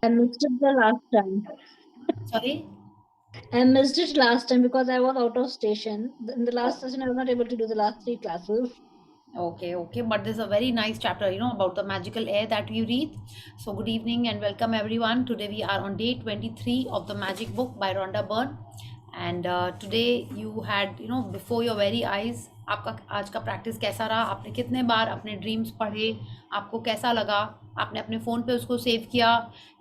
I missed it the last time. Sorry? I missed it last time because I was out of station. In the last session, I was not able to do the last three classes. Okay, okay. But there's a very nice chapter, about the magical air that we read. So, good evening and welcome everyone. Today we are on day 23 of the Magic Book by Rhonda Byrne. And today you had, before your very eyes, आपका आज का practice कैसा रहा? आपने कितने बार अपने dreams पढ़े? आपको कैसा लगा? आपने अपने फ़ोन पे उसको सेव किया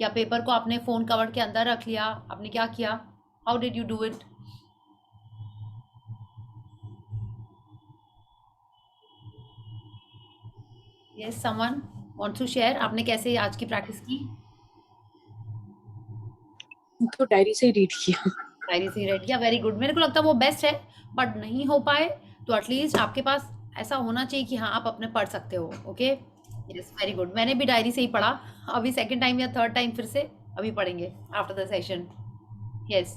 या पेपर को आपने फ़ोन कवर के अंदर रख लिया? आपने क्या किया? How did you do it? Yes, someone wants to share? आपने कैसे आज की प्रैक्टिस की? तो डायरी से ही रीड किया। डायरी से रेड किया, वेरी गुड। मेरे को लगता है वो बेस्ट है, बट नहीं हो पाए तो एटलीस्ट आपके पास ऐसा होना चाहिए कि हाँ आप अपने पढ़ सकते हो। Okay, yes, very good. मैंने भी डायरी से ही पढ़ा, अभी सेकंड टाइम या थर्ड टाइम फिर से अभी पढ़ेंगे after the session. Yes,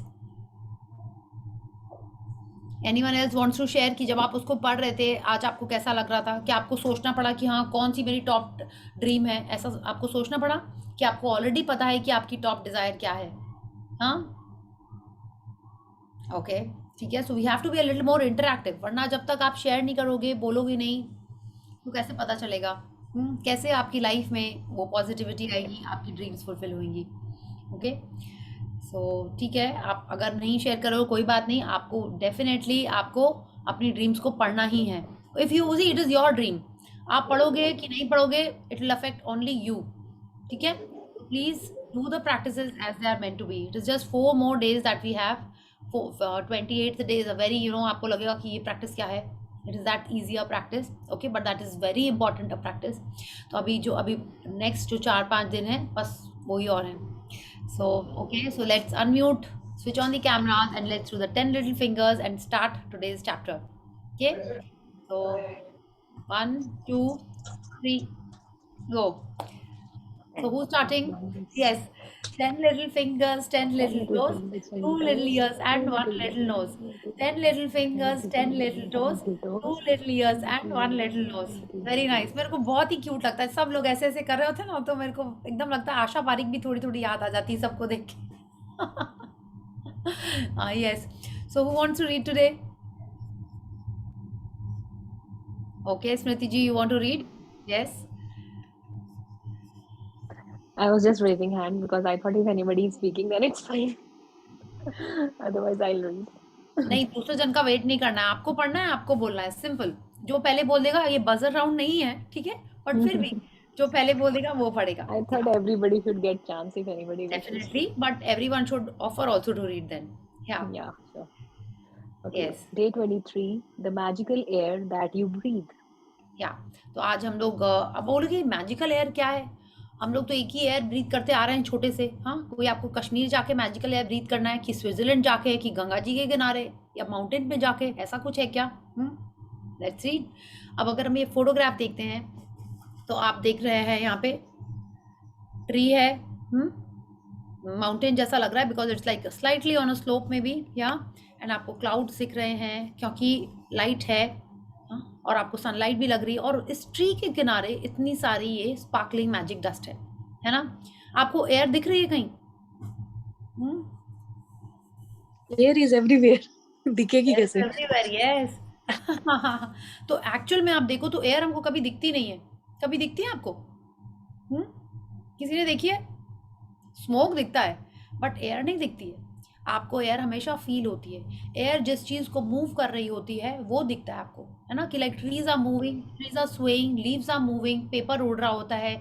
anyone else wants to share कि जब आप उसको पढ़ रहे थे आज आपको कैसा लग रहा था? क्या आपको सोचना पड़ा कि हाँ कौन सी मेरी टॉप ड्रीम है? ऐसा आपको सोचना पड़ा कि आपको ऑलरेडी पता है कि आपकी टॉप डिजायर क्या है? हाँ, ओके, ठीक है। So we have to be a little more interactive, वरना जब तक आप शेयर नहीं करोगे, बोलोगे नहीं, तो कैसे पता चलेगा? कैसे आपकी लाइफ में वो पॉजिटिविटी आएगी, आपकी ड्रीम्स फुलफिल होंगी? ओके, सो ठीक है। आप अगर नहीं शेयर करोगे कोई बात नहीं, आपको डेफिनेटली आपको अपनी ड्रीम्स को पढ़ना ही है। If you see it is your dream, आप पढ़ोगे कि नहीं पढ़ोगे it will affect only you. ठीक है, please do the practice as they are meant to be. It is just 4 more days that we have. 28th day is a very, आपको लगेगा कि ये प्रैक्टिस क्या है, it is that easy a practice. Okay, but that is very important a practice. तो अभी next जो 4-5 दिन है बस वही और हैं। So, okay, so let's unmute, switch on the cameras, and let's do the 10 little fingers and start today's chapter. Okay, so 1, 2, 3, go. So who's starting? Yes, 10 little fingers, 10 little toes, 2 little ears, and 1 little nose. 10 little fingers, 10 little toes, 2 little ears, and 1 little nose. Very nice. मेरे को बहुत ही cute लगता है, सब लोग ऐसे ऐसे कर रहे होते हैं ना, तो मेरे को एकदम लगता है आशा पारिक भी थोड़ी थोड़ी याद आ जाती है सबको देख के। हाँ, yes. So who wants to read today? Okay, Smriti ji, you want to read? Yes. I was just raising hand because I thought if anybody is speaking, then it's fine. Otherwise, I'll read. नहीं, दूसरे जन का wait नहीं करना है, आपको पढ़ना है, आपको बोलना है, सिंपल। जो पहले बोल देगा, ये बजर राउंड नहीं है, ठीक है, बट फिर भी जो पहले बोल देगा वो पढ़ेगा। I thought everybody should get chance if anybody wishes definitely, to. But everyone should offer also to read then. Yeah, Yeah, sure. Okay. Yes, Day 23, the magical air that you breathe. या। तो आज हम लोग अब बोलोगे magical air क्या है? हम लोग तो एक ही एयर ब्रीथ करते आ रहे हैं छोटे से। हाँ, कोई आपको कश्मीर जाके मैजिकल एयर ब्रीथ करना है, कि स्विट्जरलैंड जाके, कि गंगा जी के किनारे, या माउंटेन पे जाके, ऐसा कुछ है क्या? Let's see. अब अगर हम ये फोटोग्राफ देखते हैं तो आप देख रहे हैं यहाँ पे ट्री है, माउंटेन जैसा लग रहा है, because it's like slightly on a slope में भी, या। एंड आपको क्लाउड्स दिख रहे हैं क्योंकि लाइट है, और आपको सनलाइट भी लग रही है, और इस ट्री के किनारे इतनी सारी ये स्पार्कलिंग मैजिक डस्ट है ना? आपको एयर दिख रही है कहीं? Air is everywhere. दिखेगी कैसे? Everywhere, yes. तो एक्चुअल में आप देखो तो एयर हमको कभी दिखती नहीं है। कभी दिखती है आपको? किसी ने देखी है? स्मोक दिखता है, बट एयर नहीं दिखती है। आपको एयर हमेशा फील होती है। एयर जिस चीज़ को मूव कर रही होती है वो दिखता है आपको, है ना? कि like trees are moving, trees are swaying, leaves are moving, paper उड़ रहा होता है,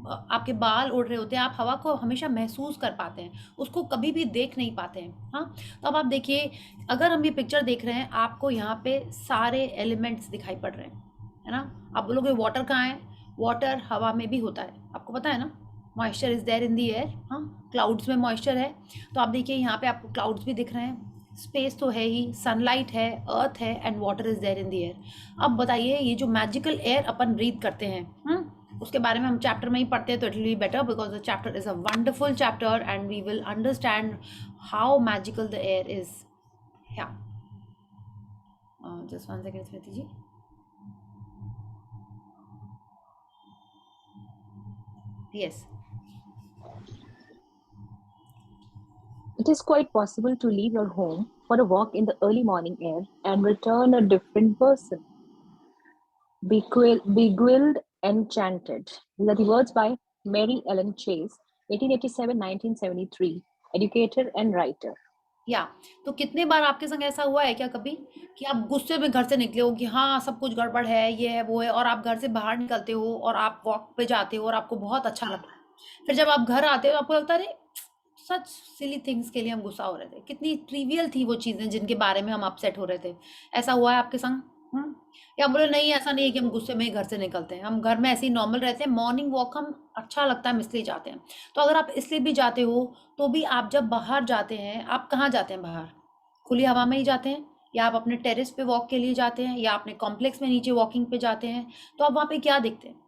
आपके बाल उड़ रहे होते हैं, आप हवा को हमेशा महसूस कर पाते हैं, उसको कभी भी देख नहीं पाते हैं। हाँ, तो अब आप देखिए, अगर हम ये पिक्चर देख रहे हैं, आपको यहाँ पे सारे एलिमेंट्स दिखाई पड़ रहे हैं, है ना? आप बोलोगे वाटर कहाँ है? वाटर हवा में भी होता है, आपको पता है ना? Moisture is there in the air. हाँ, क्लाउड्स में मॉइस्चर है। तो आप देखिए यहाँ पे आपको क्लाउड्स भी दिख रहे हैं, स्पेस तो है ही, सनलाइट है, अर्थ है, and water is there in the air. अब बताइए, ये जो मैजिकल एयर अपन ब्रीथ करते हैं, उसके बारे में हम चैप्टर में ही पढ़ते हैं, तो it will be better, because the chapter is a wonderful chapter and we will understand how magical the air is. Yeah, just 1 second Smriti ji. Yes, It is quite possible to leave your home for a walk in the early morning air and return a different person. Beguiled, enchanted. These are the words by Mary Ellen Chase, 1887-1973, educator and writer. या तो कितने बार आपके संग ऐसा हुआ है क्या कभी कि आप गुस्से में घर से निकले हो कि हाँ सब कुछ गड़बड़ है, ये है वो है, और आप घर से बाहर निकलते हो और आप वॉक पे जाते हो और आपको बहुत अच्छा लगता है, फिर जब आप घर आते हो आपको लगता है अरे सच सिली थिंग्स के लिए हम गुस्सा हो रहे थे, कितनी ट्रिवियल थी वो चीजें जिनके बारे में हम अपसेट हो रहे थे। ऐसा हुआ है आपके संग? या बोले नहीं ऐसा नहीं है कि हम गुस्से में ही घर से निकलते हैं, हम घर में ऐसे ही नॉर्मल रहते हैं, मॉर्निंग वॉक हम अच्छा लगता है हम इसलिए जाते हैं। तो अगर आप इसलिए भी जाते हो तो भी आप जब बाहर जाते हैं, आप कहाँ जाते हैं बाहर? खुली हवा में ही जाते हैं, या आप अपने टेरेस पे वॉक के लिए जाते हैं, या अपने कॉम्प्लेक्स में नीचे वॉकिंग पे जाते हैं? तो आप वहाँ पे क्या देखते हैं?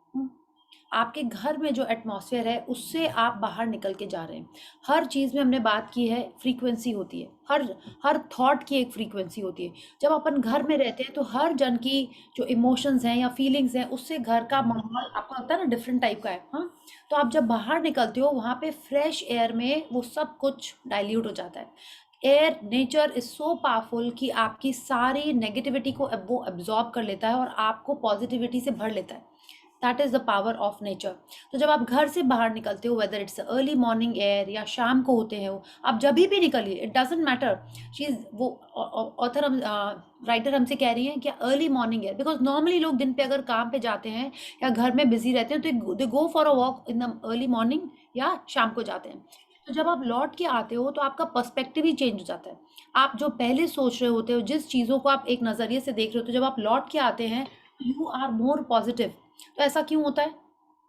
आपके घर में जो एटमॉस्फेयर है उससे आप बाहर निकल के जा रहे हैं। हर चीज़ में हमने बात की है, फ्रीक्वेंसी होती है, हर हर थॉट की एक फ्रीक्वेंसी होती है। जब अपन घर में रहते हैं तो हर जन की जो इमोशंस हैं या फीलिंग्स हैं उससे घर का माहौल आपको लगता है ना डिफरेंट टाइप का है। हाँ, तो आप जब बाहर निकलते हो वहाँ पे फ्रेश एयर में वो सब कुछ डाइल्यूट हो जाता है। Air nature is so powerful कि आपकी सारी नेगेटिविटी को वो एब्जॉर्ब कर लेता है और आपको पॉजिटिविटी से भर लेता है। That is the power of nature. तो जब आप घर से बाहर निकलते हो, whether it's early morning air या शाम को होते हैं, वो आप जब भी निकलिए, it doesn't matter. She is वो ऑथर हम राइटर हमसे कह रही हैं कि early morning air, because normally लोग दिन पे अगर काम पे जाते हैं या घर में बिजी रहते हैं तो they go for a walk in the early morning या शाम को जाते हैं। तो जब आप लौट के आते हो तो आपका पर्सपेक्टिव ही चेंज हो जाता है। आप जो पहले सोच रहे होते हो, जिस चीज़ों को आप एक नज़रिए से देख रहे हो, तो जब आप लौट के आते हैं यू आर मोर पॉजिटिव। तो ऐसा क्यों होता है?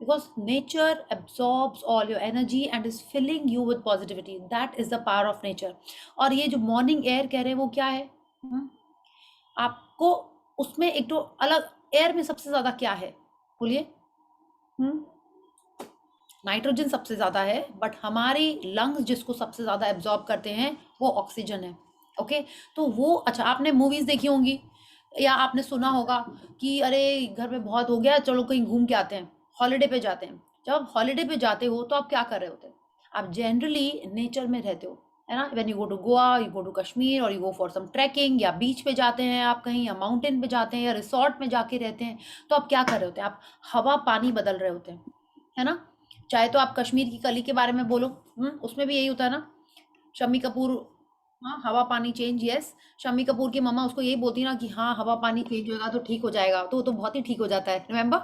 Because nature absorbs all your energy and is filling you with positivity. That is the power of nature. और ये जो मॉर्निंग एयर कह रहे हैं वो क्या है? आपको उसमें एक तो अलग, एयर में सबसे ज्यादा क्या है बोलिए? नाइट्रोजन सबसे ज्यादा है, बट हमारी लंग्स जिसको सबसे ज्यादा एब्जॉर्ब करते हैं वो ऑक्सीजन है। ओके, तो वो अच्छा, आपने मूवीज देखी होंगी या आपने सुना होगा कि अरे घर में बहुत हो गया, चलो कहीं घूम के आते हैं, हॉलीडे पे जाते हैं। जब आप हॉलीडे पे जाते हो तो आप क्या कर रहे होते हैं? आप जनरली नेचर में रहते हो, है ना। When you go to Goa, you go to Kashmir, और you go for some trekking, या बीच पे जाते हैं आप कहीं, या माउंटेन पे जाते हैं, या रिसोर्ट में जाके रहते हैं, तो आप क्या कर रहे होते हैं? आप हवा पानी बदल रहे होते हैं, है ना। चाहे तो आप कश्मीर की कली के बारे में बोलो, उसमें भी यही होता है ना। शम्मी कपूर, हाँ हवा पानी चेंज, यस। शम्मी कपूर की मम्मा उसको यही बोलती ना कि हाँ हवा पानी चेंज होगा तो ठीक हो जाएगा, तो वो तो बहुत ही ठीक हो जाता है। रिमेंबर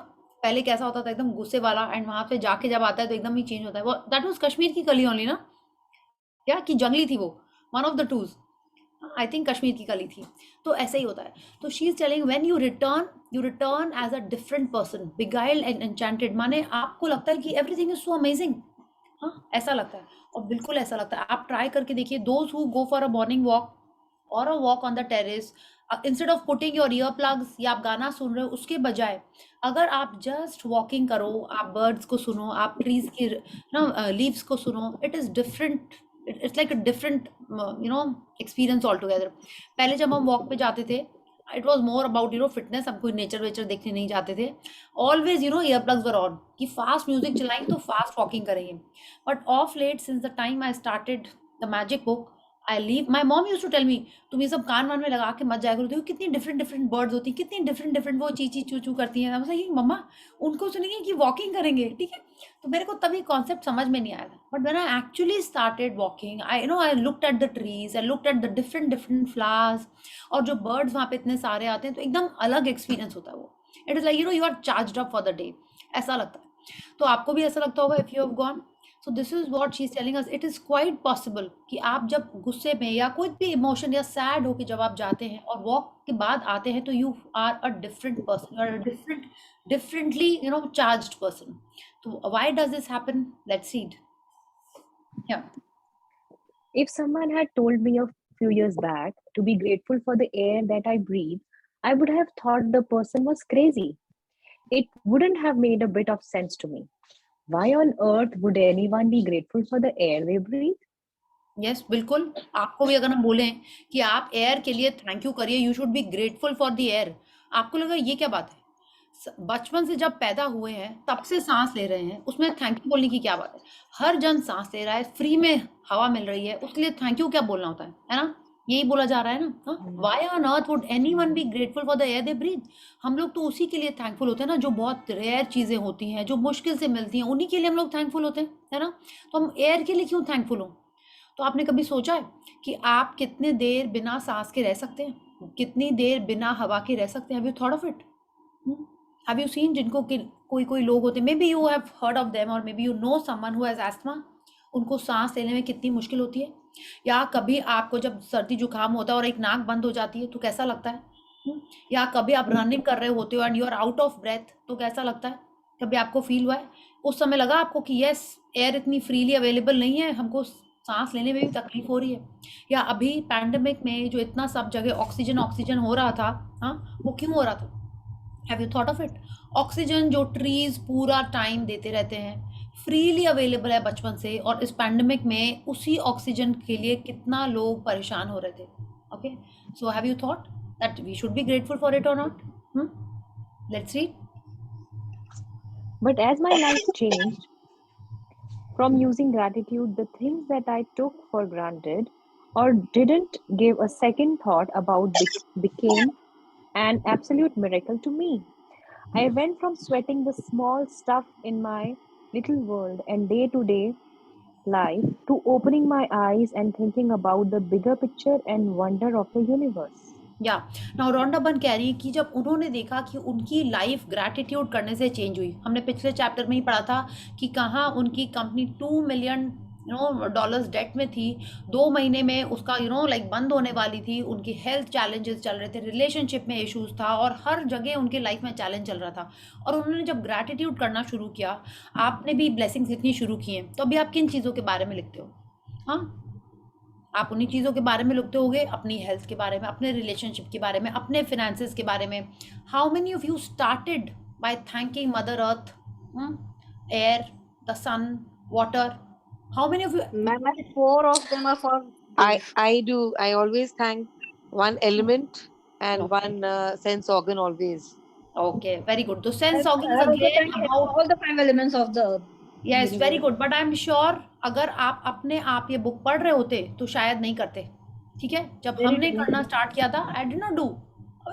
पहले कैसा होता था, एकदम गुस्से वाला, एंड वहां पे जाके जब आता है तो एकदम ही चेंज होता है। वो दैट वाज कश्मीर की कली ओनली ना, या कि जंगली थी वो, one of the twos, I think Kashmir की कली थी। तो ऐसे ही होता है। तो she is telling when you return as a different person, beguiled and enchanted, माने आपको लगता है कि एवरीथिंग इज सो अमेजिंग। हाँ ऐसा लगता है, और बिल्कुल ऐसा लगता है। आप ट्राई करके देखिए, those who go for a morning walk और a walk on the terrace, instead of putting your ear plugs या आप गाना सुन रहे हो, उसके बजाय अगर आप जस्ट वॉकिंग करो, आप बर्ड्स को सुनो, आप ट्रीज की ना लीव्स को सुनो, it is different. It's like a different experience all together. पहले जब हम वॉक पे जाते थे, it was more about fitness, हम कोई नेचर वेचर देखने नहीं जाते थे। Always ear plugs were on कि फास्ट म्यूजिक चलाएंगे तो फास्ट वॉकिंग करेंगे। But of late, since the time I started the magic book, I leave, my mom use to tell me तुम ये सब कान वान में लगा के मत जाया करो, देखो कितनी डिफरेंट डिफरेंट बर्ड्स होती हैं, कितनी डिफरेंट डिफरेंट वो ची चू चू करती हैं। मैं मम्मा उनको सुनेंगे कि वॉकिंग करेंगे, ठीक है। तो मेरे को तभी कॉन्सेप्ट समझ में नहीं आया था, but when I actually started walking, I looked at the trees, I looked at the different different flowers, और जो बर्ड्स वहाँ पे इतने सारे आते हैं, तो एकदम अलग एक्सपीरियंस होता है वो। It is like you are charged up for the day, ऐसा लगता है। तो आपको भी ऐसा लगता होगा if you have gone. So this is what she is telling us, it is quite possible कि आप जब गुस्से में या कोई भी इमोशन या सैड हो के जब आप जाते हैं और वॉक के बाद आते हैं, तो you are a different person, you are a differently charged person. So why does this happen? Let's see it. Yeah. If someone had told me a few years back to be grateful for the air that I breathe, I would have thought the person was crazy. It wouldn't have made a bit of sense to me. Why on earth would anyone be grateful for the air they breathe? Yes, बिल्कुल। आपको भी अगर हम बोलें कि आप air के लिए थैंक यू करिए, you should be grateful for the air, आपको लगा ये क्या बात है? बचपन से जब पैदा हुए हैं तब से सांस ले रहे हैं, उसमें थैंक यू बोलने की क्या बात है? हर जन सांस ले रहा है, फ्री में हवा मिल रही है, उसके लिए थैंक यू क्या बोलना होता है ना? यही बोला जा रहा है ना। Why on earth would anyone be grateful for the air they breathe? हम लोग तो उसी के लिए थैंकफुल होते हैं ना, जो बहुत रेयर चीजें होती हैं, जो मुश्किल से मिलती हैं, उन्हीं के लिए हम लोग थैंकफुल होते हैं, है ना? तो हम एयर के लिए क्यों थैंकफुल हो? तो आपने कभी सोचा है कि आप कितने देर बिना सांस के रह सकते हैं, कितनी देर बिना हवा के रह सकते हैं? Have you thought of it? Have you seen जिनको कोई कोई लोग होते हैं, maybe you have heard of them और maybe you know someone who has asthma, उनको सांस लेने में कितनी मुश्किल होती है। या कभी आपको जब सर्दी जुकाम होता है और एक नाक बंद हो जाती है तो कैसा लगता है? या कभी आप रनिंग कर रहे होते हो and you are out of breath तो कैसा लगता है? कभी आपको फील हुआ है उस समय लगा आपको कि यस एयर इतनी फ्रीली अवेलेबल नहीं है, हमको सांस लेने में भी तकलीफ हो रही है? या अभी पैंडेमिक में जो इतना सब जगह ऑक्सीजन ऑक्सीजन हो रहा था, हाँ, वो क्यों हो रहा था? Have you thought of it? Oxygen जो ट्रीज पूरा टाइम देते रहते हैं, फ्रीली अवेलेबल है बचपन से, और इस पैंडेमिक में उसी ऑक्सीजन के लिए कितना लोग परेशान हो रहे थे। Okay, so have you thought that we should be grateful for it और not? Let's read. But as my life changed from using gratitude, the things that I took for granted or didn't give a second thought about became an absolute miracle to me. I went from sweating the small stuff in my little world and day to day life to opening my eyes and thinking about the bigger picture and wonder of the universe. या now Rhonda Byrne कह रही है कि जब उन्होंने देखा कि उनकी लाइफ ग्रैटिट्यूड करने से चेंज हुई, हमने पिछले चैप्टर में ही पढ़ा था कि कहाँ उनकी कंपनी $2 मिलियन डॉलर्स डेट में थी, 2 महीने में उसका लाइक बंद होने वाली थी, उनकी हेल्थ चैलेंजेस चल रहे थे, रिलेशनशिप में इश्यूज था और हर जगह उनकी लाइफ में चैलेंज चल रहा था। और उन्होंने जब ग्रैटिट्यूड करना शुरू किया, आपने भी ब्लेसिंग्स लिखनी शुरू की हैं, तो अभी आप किन चीज़ों के बारे में लिखते हो? हाँ, आप उन्हीं चीज़ों के बारे में लिखते होगे, अपनी हेल्थ के बारे में, अपने रिलेशनशिप के बारे में, अपने फिनेंसेस के बारे में। How many of you started by thanking mother earth, air, the sun, water? How many of you? My 4 of them are for I do. I always thank one element and Okay. one sense organ always. Okay, very good. So sense I organs also again thank about all the 5 elements of the earth. yes, very good. But I am sure अगर आप अपने आप ये book पढ़ रहे होते तो शायद नहीं करते, ठीक है? जब Very हमने true. करना स्टार्ट किया था, I did not do.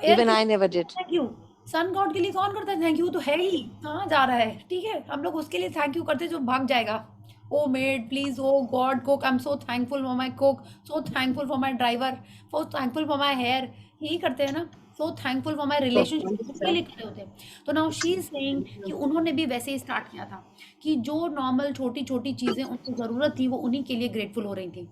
Even I never did. Thank you sun god के लिए कौन करता है थैंक यू? तो है ही, कहाँ जा रहा है? ठीक है, हम लोग उसके लिए थैंक यू करते जो भाग जाएगा। Oh maid please, oh god cook, I am so thankful for my cook, so thankful for my driver, so thankful for my hair, यही करते हैं ना। So thankful for my relationship, उसके लिए खड़े होते हैं। तो नाउ शी इज सेइंग कि उन्होंने भी वैसे ही स्टार्ट किया था कि जो नॉर्मल छोटी छोटी चीज़ें उनको ज़रूरत थी वो उन्हीं के लिए ग्रेटफुल हो रही थी।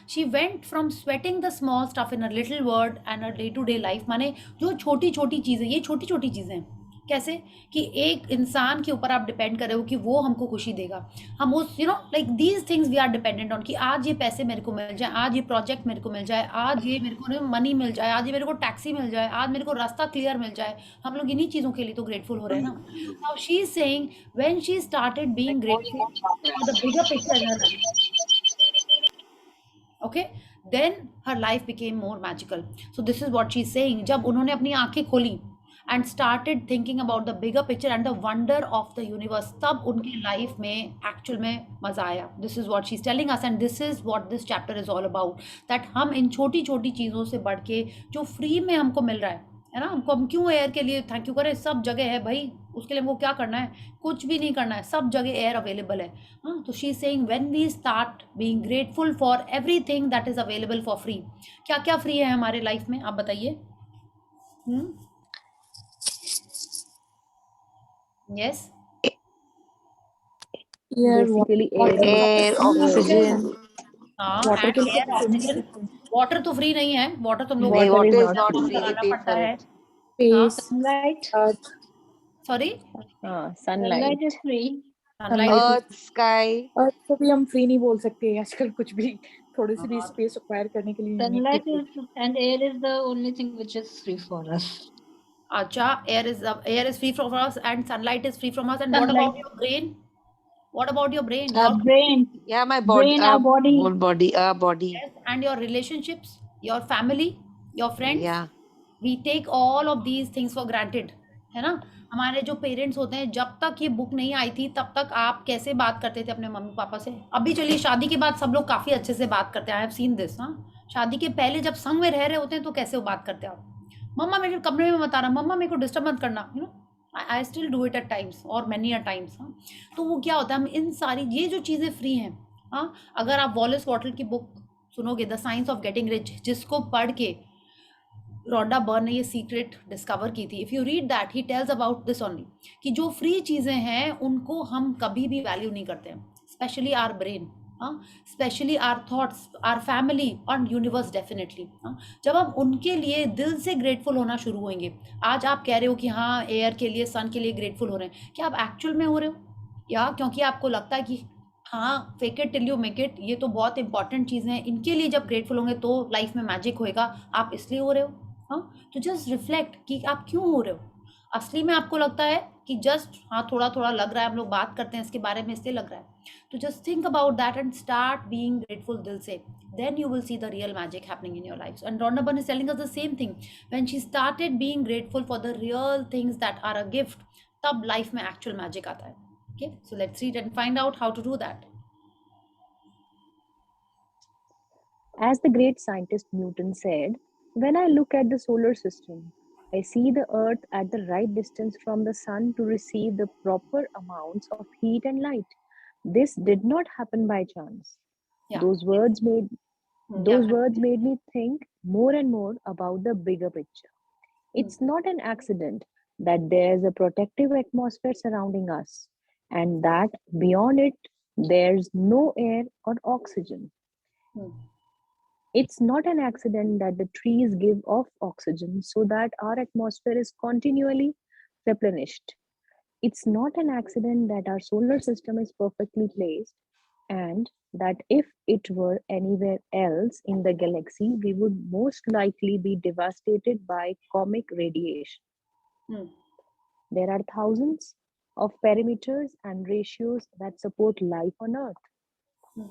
She went from sweating the small stuff in a little world and a day to day life, माने जो छोटी छोटी चीज़ें, ये छोटी छोटी चीज़ें हैं। कैसे कि एक इंसान के ऊपर आप डिपेंड कर रहे हो कि वो हमको खुशी देगा, हम उस like these things we are dependent on, कि आज ये पैसे मेरे को मिल जाए, आज ये प्रोजेक्ट मेरे को मिल जाए, आज ये मेरे को मनी मिल जाए, आज ये मेरे को टैक्सी मिल जाए, आज मेरे को रास्ता क्लियर मिल जाए। हम लोग इन्हीं चीज़ों के लिए तो ग्रेटफुल हो रहे हैं ना। Now she is saying when she started being grateful for the bigger picture in her life, okay, then her life became more magical. So this is what she's saying, जब उन्होंने अपनी आंखें खोली and started thinking about the bigger picture and the wonder of the universe, तब उनकी life में actual में मजा आया। This is what she's telling us and this is what this chapter is all about, that हम इन छोटी छोटी चीज़ों से बढ़ के जो फ्री में हमको मिल रहा है ना, हमको, हम क्यों एयर के लिए थैंक यू करें? सब जगह है भाई, उसके लिए हमको क्या करना है? कुछ भी नहीं करना है, सब जगह एयर अवेलेबल है। हाँ, तो she is saying when we start being grateful for everything that is available for free. क्या क्या फ्री है हमारे लाइफ में, आप बताइए। Yes, Basically, Air, oxygen. हाँ, वाटर के and लिए air, oxygen. वाटर तो फ्री नहीं है, वाटर तुम लोग नहीं, Water water is is not not free. free. You लगाना pay पड़ता for है। it. Space Sunlight. Earth sorry, Sunlight. Sunlight is free. Sunlight. Earth, sky. अर्थ को भी हम फ्री नहीं बोल सकते आजकल, कुछ भी थोड़ी सी भी स्पेस एक्वायर करने के लिए नहीं Sunlight is and air is the only thing which is free for us. अच्छा, air is free from us and sunlight is free from us, and what Sunlight. about your brain? What about your brain? Our Your brain, Yeah, my body. brain, our body. Whole body. Our body. yes, and your relationships, your family, your friends. Yeah. We take all of these things for granted, है ना? हमारे जो parents होते हैं, जब तक ये book नहीं आई थी तब तक आप कैसे बात करते थे अपने मम्मी पापा से? अभी चलिए शादी के बाद सब लोग काफी अच्छे से बात करते हैं, आई हैव सीन दिस। हाँ, शादी के पहले जब संग में रह रहे होते हैं तो कैसे वो बात करते हैं आप? मम्मा मेरे कमरे में मत आना, मम्मा मेरे को डिस्टर्ब मत करना, you know. I still do it at times और मैनी अ टाइम्स। हाँ, तो वो क्या होता है, हम इन सारी ये जो चीज़ें फ्री हैं। हाँ, अगर आप वॉलेस वॉटल की बुक सुनोगे, the science of getting rich, जिसको पढ़ के रोंडा बर्न ने ये सीक्रेट डिस्कवर की थी, if you read that he tells about this only, कि जो फ्री चीज़ें हैं उनको हम कभी भी वैल्यू नहीं करते हैं, स्पेशली आर ब्रेन, हाँ, specially our thoughts, our family और यूनिवर्स डेफिनेटली। हाँ, जब हम उनके लिए दिल से ग्रेटफुल होना शुरू होंगे, आज आप कह रहे हो कि हाँ एयर के लिए, सन के लिए ग्रेटफुल हो रहे हैं, क्या आप एक्चुअल में हो रहे हो, या क्योंकि आपको लगता है कि हाँ fake it till you make it, ये तो बहुत इंपॉर्टेंट चीज़ें हैं, इनके लिए जब ग्रेटफुल होंगे तो लाइफ में मैजिक होएगा, आप इसलिए हो रहे हो? हाँ, तो जस्ट रिफ्लेक्ट कि आप क्यों हो रहे हो। असली में आपको लगता है कि जस्ट हाँ थोड़ा थोड़ा लग रहा है, हम लोग बात करते हैं इसके बारे में इसलिए लग रहा है, तो just think about that and start being grateful दिल से, then you will see the real magic happening in your lives. And Rhonda Byrne is telling us the same thing, when she started being grateful for the real things that are a gift, तब life में actual magic आता है। Okay, so let's read and find out how to do that. As the great scientist Newton said, when I look at the solar system, I see the Earth at the right distance from the Sun to receive the proper amounts of heat and light. This did not happen by chance. Yeah. Those words made Yeah. me think more and more about the bigger picture. It's not an accident that there's a protective atmosphere surrounding us, and that beyond it there's no air or oxygen. It's not an accident that the trees give off oxygen so that our atmosphere is continually replenished. It's not an accident that our solar system is perfectly placed, and that if it were anywhere else in the galaxy, we would most likely be devastated by cosmic radiation. There are thousands of parameters and ratios that support life on Earth.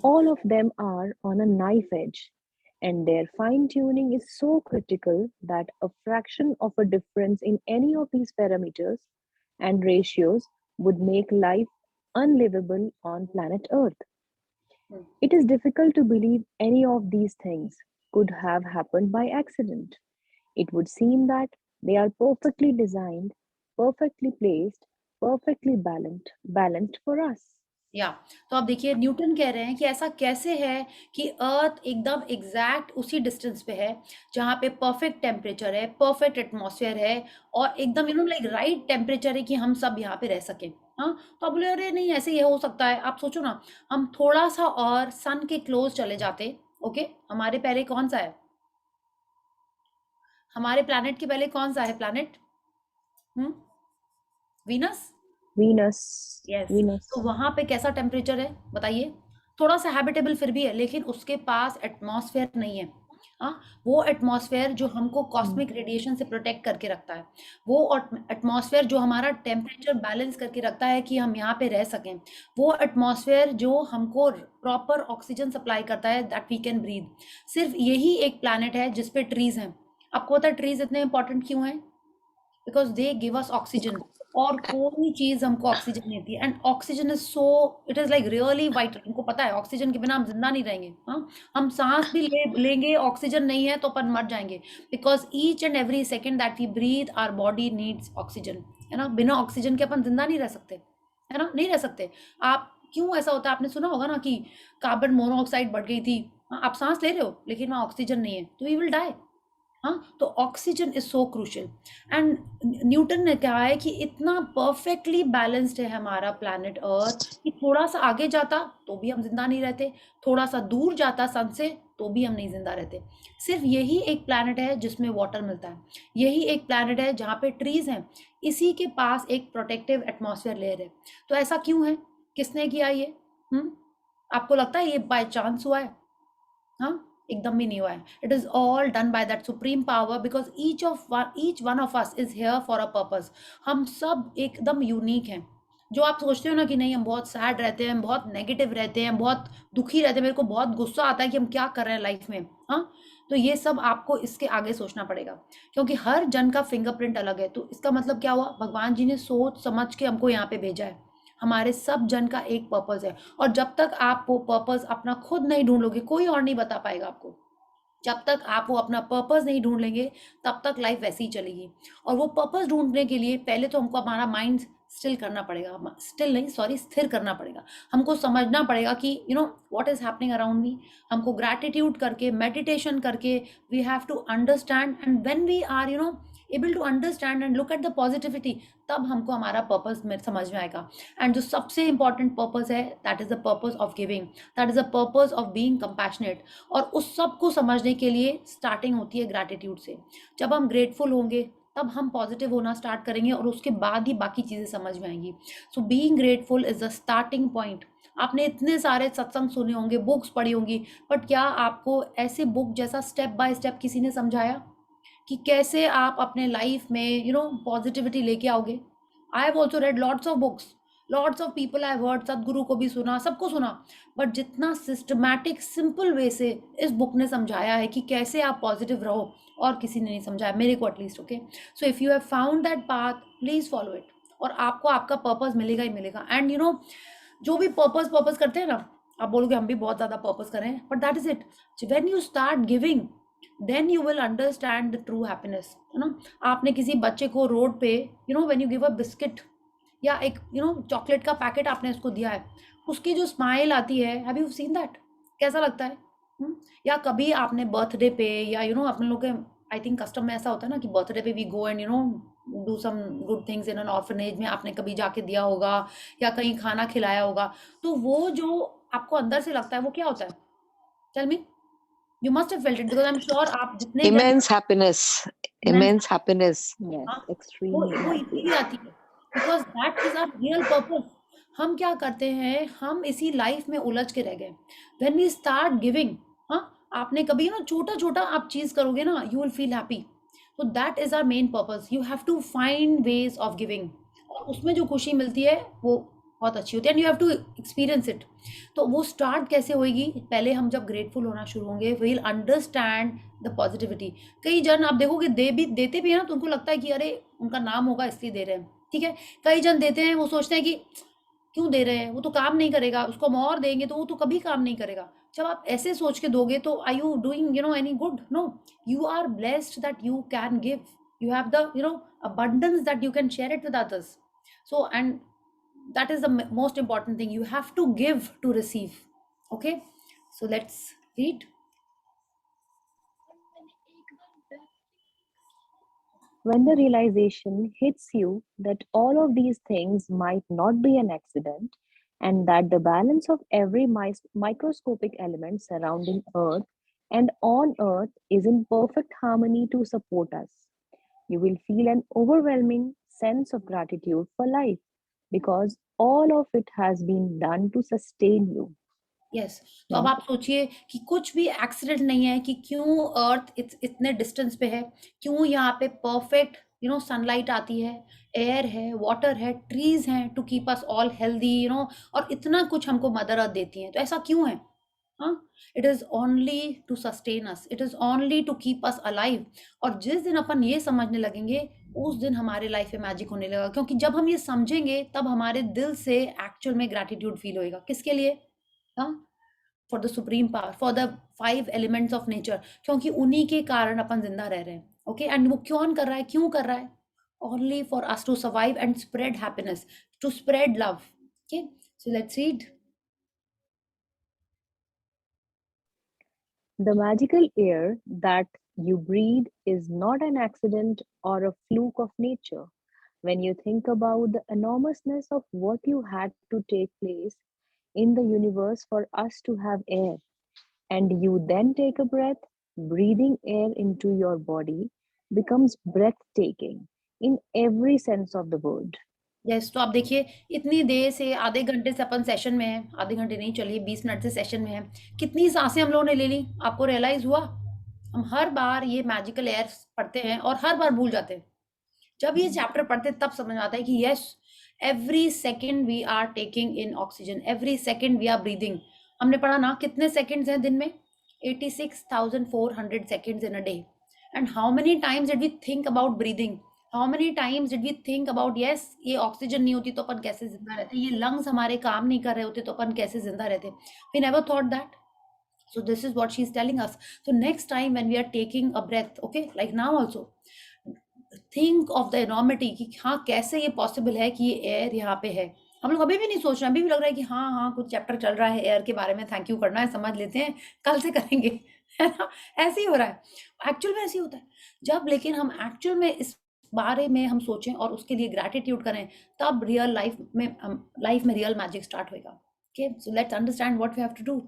All of them are on a knife edge, and their fine tuning is so critical that a fraction of a difference in any of these parameters and ratios would make life unlivable on planet Earth. It is difficult to believe any of these things could have happened by accident. It would seem that they are perfectly designed, perfectly placed, perfectly balanced for us. या तो आप देखिए Newton कह रहे हैं कि ऐसा कैसे है कि अर्थ एकदम एग्जैक्ट उसी डिस्टेंस पे है जहाँ पे परफेक्ट टेम्परेचर है, परफेक्ट एटमॉस्फेयर है और एकदम लाइक राइट टेम्परेचर है कि हम सब यहाँ पे रह सकें। हाँ, तो आप बोले अरे नहीं ऐसे ये हो सकता है, आप सोचो ना हम थोड़ा सा और सन के क्लोज चले जाते। ओके, हमारे पहले कौन सा है, हमारे प्लैनेट के पहले कौन सा है प्लैनेट? वीनस। Venus. तो वहां पे कैसा टेम्परेचर है बताइए? थोड़ा सा हैबिटेबल फिर भी है, लेकिन उसके पास एटमॉस्फेयर नहीं है। हाँ, वो एटमॉस्फेयर जो हमको कॉस्मिक रेडिएशन से प्रोटेक्ट करके रखता है, वो एटमॉस्फेयर जो हमारा टेम्परेचर बैलेंस करके रखता है कि हम यहाँ पे रह सकें, वो एटमॉस्फेयर जो हमको प्रॉपर ऑक्सीजन सप्लाई करता है दैट वी कैन ब्रीथ, सिर्फ यही एक प्लैनेट है जिसपे ट्रीज हैं। आपको पता है ट्रीज इतने इंपॉर्टेंट क्यों हैं? Because they give us oxygen, और कोई चीज हमको ऑक्सीजन देती है, and oxygen is so, it is like really vital. हमको पता है ऑक्सीजन के बिना हम जिंदा नहीं रहेंगे। हाँ, हम सांस भी लेंगे, ऑक्सीजन नहीं है तो अपन मर जाएंगे, because each and every second that we breathe our body needs oxygen, है ना। बिना ऑक्सीजन के अपन जिंदा नहीं रह सकते, है ना, नहीं रह सकते। आप क्यों ऐसा होता है, आपने सुना होगा ना कि कार्बन मोनोऑक्साइड बढ़ गई थी। हाँ, आप सांस ले रहे हो लेकिन वहाँ ऑक्सीजन नहीं है तो यू विल डाई। हाँ, तो oxygen is so crucial, and Newton ने कहा है कि इतना परफेक्टली बैलेंस्ड है हमारा प्लैनेट अर्थ कि थोड़ा सा आगे जाता तो भी हम जिंदा नहीं रहते, थोड़ा सा दूर जाता सन से तो भी हम नहीं जिंदा रहते। सिर्फ यही एक प्लैनेट है जिसमें वाटर मिलता है, यही एक प्लैनेट है जहाँ पे ट्रीज हैं, इसी के पास एक प्रोटेक्टिव एटमॉस्फेयर लेयर है। तो ऐसा क्यों है, किसने किया ये? आपको लगता है ये बाय चांस हुआ है? हाँ, एकदम भी नहीं हुआ है। It is all done by that supreme power, because each one of us is here for a purpose. हम सब एकदम यूनिक हैं, जो आप सोचते हो ना कि नहीं हम बहुत सैड रहते हैं, हम बहुत नेगेटिव रहते हैं, हम बहुत दुखी रहते हैं, मेरे को बहुत गुस्सा आता है कि हम क्या कर रहे हैं लाइफ में, हाँ, तो ये सब आपको इसके आगे सोचना पड़ेगा, क्योंकि हर जन का फिंगरप्रिंट अलग है। तो इसका मतलब क्या हुआ, भगवान जी ने सोच समझ के हमको यहाँ पे भेजा है। हमारे सब जन का एक पर्पस है, और जब तक आप वो पर्पस अपना खुद नहीं ढूंढ लोगे, कोई और नहीं बता पाएगा आपको। जब तक आप वो अपना पर्पस नहीं ढूंढ लेंगे, तब तक लाइफ वैसे ही चलेगी। और वो पर्पस ढूंढने के लिए पहले तो हमको हमारा माइंड स्टिल करना पड़ेगा, स्टिल नहीं सॉरी स्थिर करना पड़ेगा। हमको समझना पड़ेगा कि what is happening around me. हमको ग्रैटिट्यूड करके, मेडिटेशन करके, we have to understand, and when we are able to understand and look at the positivity, तब हमको हमारा पर्पस में समझ में आएगा। एंड जो सबसे इंपॉर्टेंट पर्पस है, that is the purpose of giving, that is the purpose of being compassionate. और उस सब को समझने के लिए स्टार्टिंग होती है ग्रैटिट्यूड से। जब हम ग्रेटफुल होंगे, तब हम पॉजिटिव होना स्टार्ट करेंगे, और उसके बाद ही बाकी चीज़ें समझ में आएंगी। So being grateful is the starting point. आपने इतने सारे सत्संग सुने होंगे, बुक्स पढ़ी होंगी, बट क्या आपको ऐसे बुक जैसा स्टेप बाय स्टेप किसी ने समझाया कि कैसे आप अपने लाइफ में पॉजिटिविटी लेके आओगे? I have also red lots of books, lots of people I heard, सदगुरु को भी सुना, सबको सुना, बट जितना सिस्टमैटिक सिंपल वे से इस बुक ने समझाया है कि कैसे आप पॉजिटिव रहो, और किसी ने नहीं समझाया, मेरे को at least. Okay, so if you have found that path, please follow it, और आपको आपका पर्पस मिलेगा ही मिलेगा। एंड जो भी पर्पस करते हैं ना, आप बोलोगे हम भी बहुत ज्यादा पर्पस करें, but that is it. When you start giving, then you will understand the true happiness, है ना। आपने किसी बच्चे को रोड पे when you give a biscuit या एक चॉकलेट का पैकेट आपने उसको दिया है, उसकी जो स्माइल आती है, हैव यू सीन दैट? कैसा लगता है? या कभी आपने बर्थडे पे या अपने लोग के आई थिंक कस्टम में ऐसा होता है ना कि बर्थडे पे we go and do some good things in an orphanage में, आपने कभी जाके दिया होगा या कहीं खाना खिलाया होगा, तो वो जो आपको अंदर से लगता है वो क्या होता है? Tell me, you must have felt it, because I'm sure आप जितने जन Immense happiness. Immense happiness. Yes, हाँ, वो extremely वो happy. इसीलिए आती है, because that is our real purpose. हम क्या करते हैं, हम इसी लाइफ में उलझ के रह गए। व्हेन वी स्टार्ट गिविंग, हाँ, आपने कभी छोटा छोटा आप चीज करोगे ना, यू विल फील हैप्पी। तो that is our main purpose. You have to find ways of giving, और उसमें जो खुशी मिलती है वो बहुत अच्छी होती है, and you have to experience it. तो वो स्टार्ट कैसे होएगी? पहले हम जब ग्रेटफुल होना शुरू होंगे, we will understand the positivity. कई जन आप देखोगे देते भी हैं ना, तो उनको लगता है कि अरे उनका नाम होगा इसलिए दे रहे हैं, ठीक है। कई जन देते हैं, वो सोचते हैं कि क्यों दे रहे हैं, वो तो काम नहीं करेगा, उसको हम और देंगे तो वो तो कभी काम नहीं करेगा। जब आप ऐसे सोच के दोगे, तो are you doing any good? No, you are blessed that you can give, you have the abundance that you can share it with others. So, and that is the most important thing, you have to give to receive. Okay, so let's read. When the realization hits you that all of these things might not be an accident, and that the balance of every microscopic element surrounding Earth and on Earth is in perfect harmony to support us, you will feel an overwhelming sense of gratitude for life, because all of it has been done to sustain you. Yes, तो अब आप सोचिए कि कुछ भी accident नहीं है, कि क्यों अर्थ इतने डिस्टेंस पे है, क्यों यहाँ पे परफेक्ट सनलाइट आती है, एयर है, वाटर है, ट्रीज हैं to keep us all healthy, और इतना कुछ हमको मदर अर्थ देती है। तो ऐसा क्यों है? हाँ, it is only to sustain us, it is only to keep us alive. और जिस दिन अपन ये समझने लगेंगे, उस दिन हमारे लाइफ में मैजिक होने लगेगा, क्योंकि जब हम ये समझेंगे, तब हमारे दिल से एक्चुअल में ग्रैटिट्यूड फील होएगा। किसके लिए? For the supreme power, for the 5 elements of nature, क्योंकि उन्हीं के कारण अपन जिंदा रह रहे हैं। ओके, एंड वो कौन कर रहा है, क्यों कर रहा है? Only for us to survive and spread happiness, to spread love. Okay, so let's read. The magical air that you breathe is not an accident or a fluke of nature. When you think about the enormousness of what you had to take place in the universe for us to have air, and you then take a breath, breathing air into your body becomes breathtaking in every sense of the word. Yes, तो आप देखिए, इतनी देर से, आधे घंटे से अपन session में है, आधे घंटे नहीं, चलिए 20 मिनट से सेशन में है, कितनी सांसें हम लोगों ने ले ली, आपको रियलाइज हुआ? हम हर बार ये मैजिकल एयर पढ़ते हैं और हर बार भूल जाते हैं। जब ये चैप्टर पढ़ते हैं, तब समझ में आता है कि yes, every second we are taking in oxygen, every second we are breathing. हमने पढ़ा ना कितने सेकेंड्स हैं दिन में, 86,400 seconds in a day. And how many times did we think about breathing? How many times did we think about, yes, ये oxygen नहीं होती तो अपन कैसे जिंदा रहते, ये लंग्स हमारे काम नहीं कर रहे होते तो अपन कैसे जिंदा रहते? We never thought that. So this is what she's telling us. So next time when we are taking a breath, okay, like now also, think of the enormity कि हाँ कैसे ये पॉसिबल है कि ये एयर यहाँ पे है। हम लोग अभी भी नहीं सोच रहे, अभी भी लग रहा है कि हाँ हाँ कुछ चैप्टर चल रहा है एयर के बारे में, थैंक यू करना है, समझ लेते हैं, कल से करेंगे, है ना? ऐसे ही हो रहा है, एक्चुअल में ऐसे ही होता है। जब लेकिन हम एक्चुअल में इस बारे में हम सोचें और उसके लिए ग्रैटिट्यूड करें, तब रियल लाइफ में रियल मैजिक स्टार्ट होगा। Okay, so let's understand what we have to do.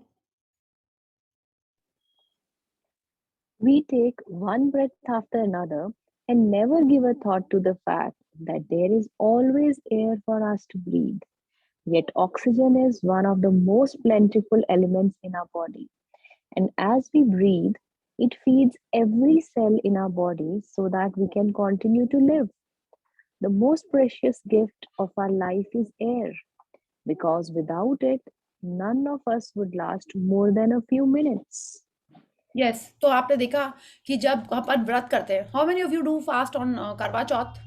We take one breath after another and never give a thought to the fact that there is always air for us to breathe. Yet oxygen is one of the most plentiful elements in our body. And as we breathe, it feeds every cell in our body so that we can continue to live. The most precious gift of our life is air, because without it, none of us would last more than a few minutes. Yes, तो आपने देखा कि जब अपन व्रत करते हैं, how many of you do fast on करवा चौथ?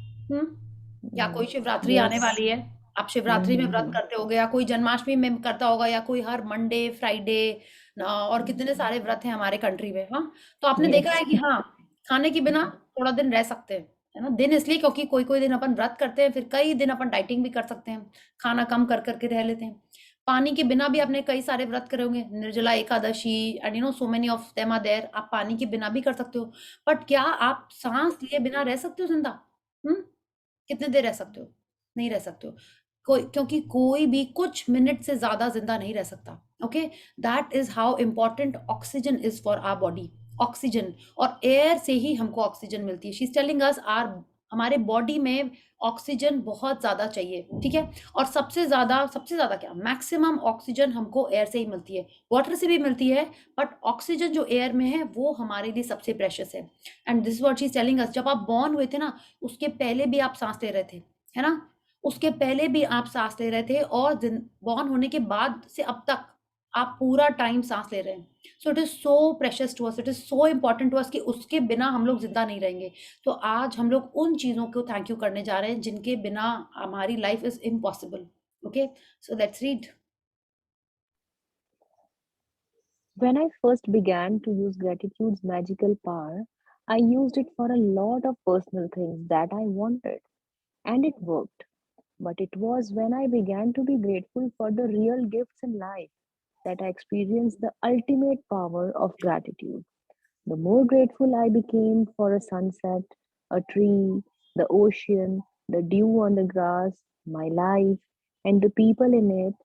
या कोई शिवरात्रि आने Yes. वाली है, आप शिवरात्रि में व्रत Mhm. करते होगे, या कोई जन्माष्टमी में करता होगा, या कोई हर मंडे फ्राइडे, और कितने सारे व्रत हैं हमारे कंट्री में। हाँ, तो आपने देखा है कि हाँ खाने के बिना थोड़ा दिन रह सकते हैं, है ना? दिन इसलिए क्योंकि कोई कोई दिन अपन व्रत करते हैं, फिर कई दिन अपन डाइटिंग भी कर सकते हैं, खाना कम कर करके रह लेते हैं। पानी के बिना भी आपने कई सारे व्रत करे होंगे, Nirjala Ekadashi, and you know so many of them are there. आप पानी के बिना भी कर सकते हो, बट क्या आप सांस लिए बिना रह सकते हो जिंदा? कितने देर रह सकते हो? नहीं रह सकते हो। क्योंकि कोई भी कुछ मिनट से ज्यादा जिंदा नहीं रह सकता। Okay, that is how important oxygen is for our body. Oxygen और एयर से ही हमको ऑक्सीजन मिलती है। शी इज टेलिंग अस हमारे बॉडी में ऑक्सीजन बहुत ज्यादा चाहिए, ठीक है? और सबसे ज्यादा क्या, मैक्सिमम ऑक्सीजन हमको एयर से ही मिलती है, वाटर से भी मिलती है, बट ऑक्सीजन जो एयर में है वो हमारे लिए सबसे प्रेशियस है। And this what she is telling अस। जब आप बॉर्न हुए थे ना, उसके पहले भी आप सांस ले रहे थे, है ना? उसके पहले भी आप सांस ले रहे थे, और बॉर्न होने के बाद से अब तक आप पूरा टाइम सांस ले रहे हैं। So it is so precious to us, it is so important to us कि उसके बिना हम लोग जिंदा नहीं रहेंगे। तो आज हम लोग उन चीजों को थैंक यू करने जा रहे हैं जिनके बिना हमारी life is impossible. Okay, so let's read. When I first began to use gratitude's magical power, I used it for a lot of personal things that I wanted, and it worked. But it was when I began to be grateful for the real gifts in life that I experienced the ultimate power of gratitude. The more grateful I became for a sunset, a tree, the ocean, the dew on the grass, my life, and the people in it,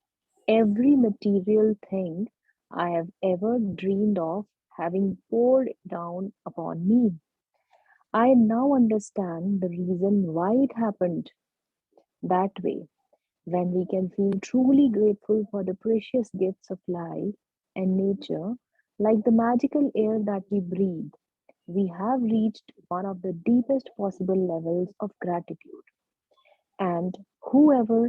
every material thing I have ever dreamed of having poured down upon me. I now understand the reason why it happened that way. When we can feel truly grateful for the precious gifts of life and nature, like the magical air that we breathe, we have reached one of the deepest possible levels of gratitude. And whoever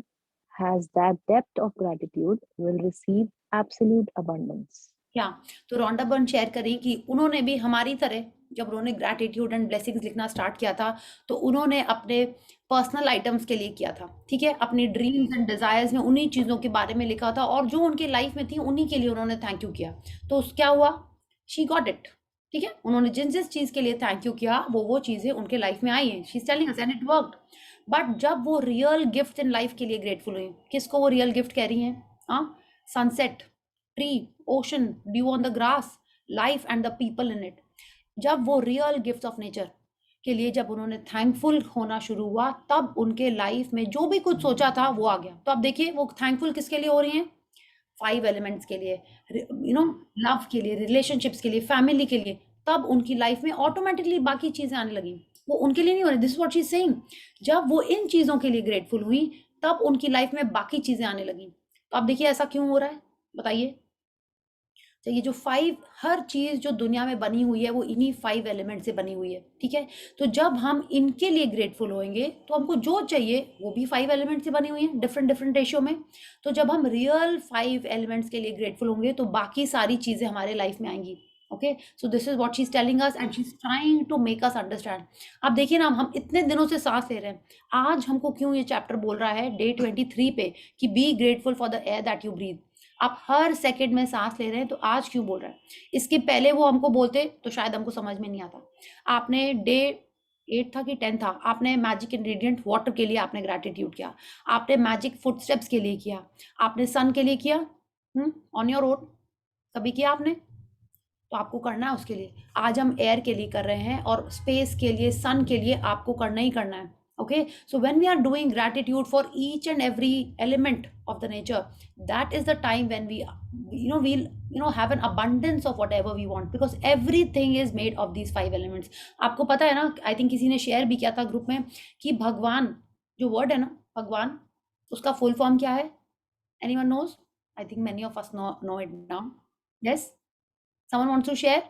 has that depth of gratitude will receive absolute abundance. क्या, तो Rhonda Byrne share करी कि उन्होंने भी हमारी तरह, जब उन्होंने ग्रैटिट्यूड एंड ब्लेसिंग्स लिखना स्टार्ट किया था, तो उन्होंने अपने पर्सनल आइटम्स के लिए किया था, ठीक है? अपनी ड्रीम्स एंड डिजायर्स में उन्हीं चीज़ों के बारे में लिखा था, और जो उनकी लाइफ में थी उन्हीं के लिए उन्होंने थैंक यू किया। तो क्या हुआ? शी गॉट इट, ठीक है? उन्होंने जिस चीज़ के लिए थैंक यू किया वो चीज़ें उनके लाइफ में आई हैं। She is telling us and it worked. But जब वो रियल गिफ्ट इन लाइफ के लिए ग्रेटफुल हुई, किसको वो रियल गिफ्ट कह रही हैं? हाँ, sunset, tree, ocean, dew on the grass, life and the people in it. जब वो रियल गिफ्ट ऑफ नेचर के लिए जब उन्होंने थैंकफुल होना शुरू हुआ, तब उनके लाइफ में जो भी कुछ सोचा था वो आ गया। तो अब देखिए वो थैंकफुल किसके लिए हो रही हैं? 5 एलिमेंट्स के लिए, यू नो, लव के लिए, रिलेशनशिप्स के लिए, फैमिली के लिए। तब उनकी लाइफ में ऑटोमेटिकली बाकी चीजें आने लगी, वो उनके लिए नहीं हो रही। This is what she is saying. जब वो इन चीजों के लिए ग्रेटफुल हुई, तब उनकी लाइफ में बाकी चीजें आने लगी। तो अब देखिए ऐसा क्यों हो रहा है, बताइए। तो ये जो 5 हर चीज़ जो दुनिया में बनी हुई है वो इन्हीं 5 एलिमेंट से बनी हुई है, ठीक है? तो जब हम इनके लिए ग्रेटफुल होंगे तो हमको जो चाहिए वो भी 5 एलिमेंट से बनी हुई है, डिफरेंट डिफरेंट रेशियो में। तो जब हम रियल 5 एलिमेंट्स के लिए ग्रेटफुल होंगे तो बाकी सारी चीज़ें हमारे लाइफ में आएंगी। Okay, so this is what she is telling us and she is trying to make us understand. आप देखिए ना, हम इतने दिनों से सांस ले रहे हैं, आज हमको क्यों ये चैप्टर बोल रहा है डे 23 पे कि be grateful for the air that you breathe. आप हर सेकंड में सांस ले रहे हैं, तो आज क्यों बोल रहा है? इसके पहले वो हमको बोलते तो शायद हमको समझ में नहीं आता। आपने डे 8 था कि 10 था, आपने मैजिक इंग्रेडिएंट वाटर के लिए आपने ग्रैटिट्यूड किया, आपने मैजिक फुटस्टेप्स के लिए किया, आपने सन के लिए किया, ऑन योर ओन कभी किया आपने? तो आपको करना है उसके लिए। आज हम एयर के लिए कर रहे हैं और स्पेस के लिए, सन के लिए आपको करना ही करना है। Okay, so when we are doing gratitude for each and every element of the nature, that is the time when we'll have an abundance of whatever we want, because everything is made of these 5 elements. आपको पता है ना, I think किसी ने share भी किया था group में कि भगवान जो वर्ड है ना, भगवान, उसका फुल फॉर्म क्या है? Anyone knows? I think many of us know it now. Yes, someone wants to share?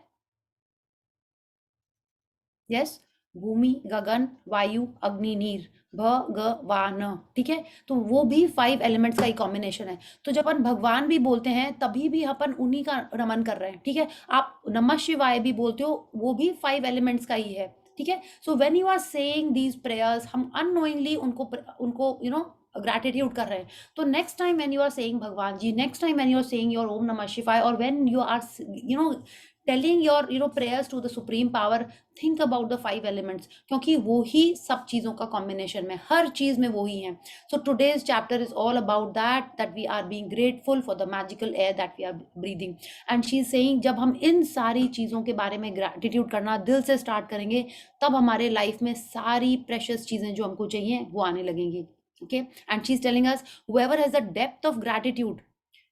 Yes, भूमि, गगन, वायु, अग्नि, नीर, भगवान, ठीक है? तो वो भी 5 एलिमेंट्स का ही कॉम्बिनेशन है। तो जब अपन भगवान भी बोलते हैं तभी भी अपन उन्हीं का नमन कर रहे हैं, ठीक है? आप नमः शिवाय भी बोलते हो, वो भी 5 एलिमेंट्स का ही है, ठीक है? So when you are saying these prayers, हम अननोइंगली उनको ग्रैटिट्यूड कर रहे हैं। तो next time when you are saying भगवान ji, next time when you are saying your ओम नमः शिवाय, और when you are telling your prayers to the supreme power, think about the 5 elements, क्योंकि वो ही सब चीज़ों का कॉम्बिनेशन में, हर चीज़ में वो ही है। So today's chapter is all about that we are being grateful for the magical air that we are breathing, and she is saying जब हम इन सारी चीज़ों के बारे में gratitude करना दिल से स्टार्ट करेंगे, तब हमारे लाइफ में सारी प्रेशियस चीज़ें जो हमको चाहिए वो आने लगेंगी। Okay, and she is telling us whoever has a depth of gratitude,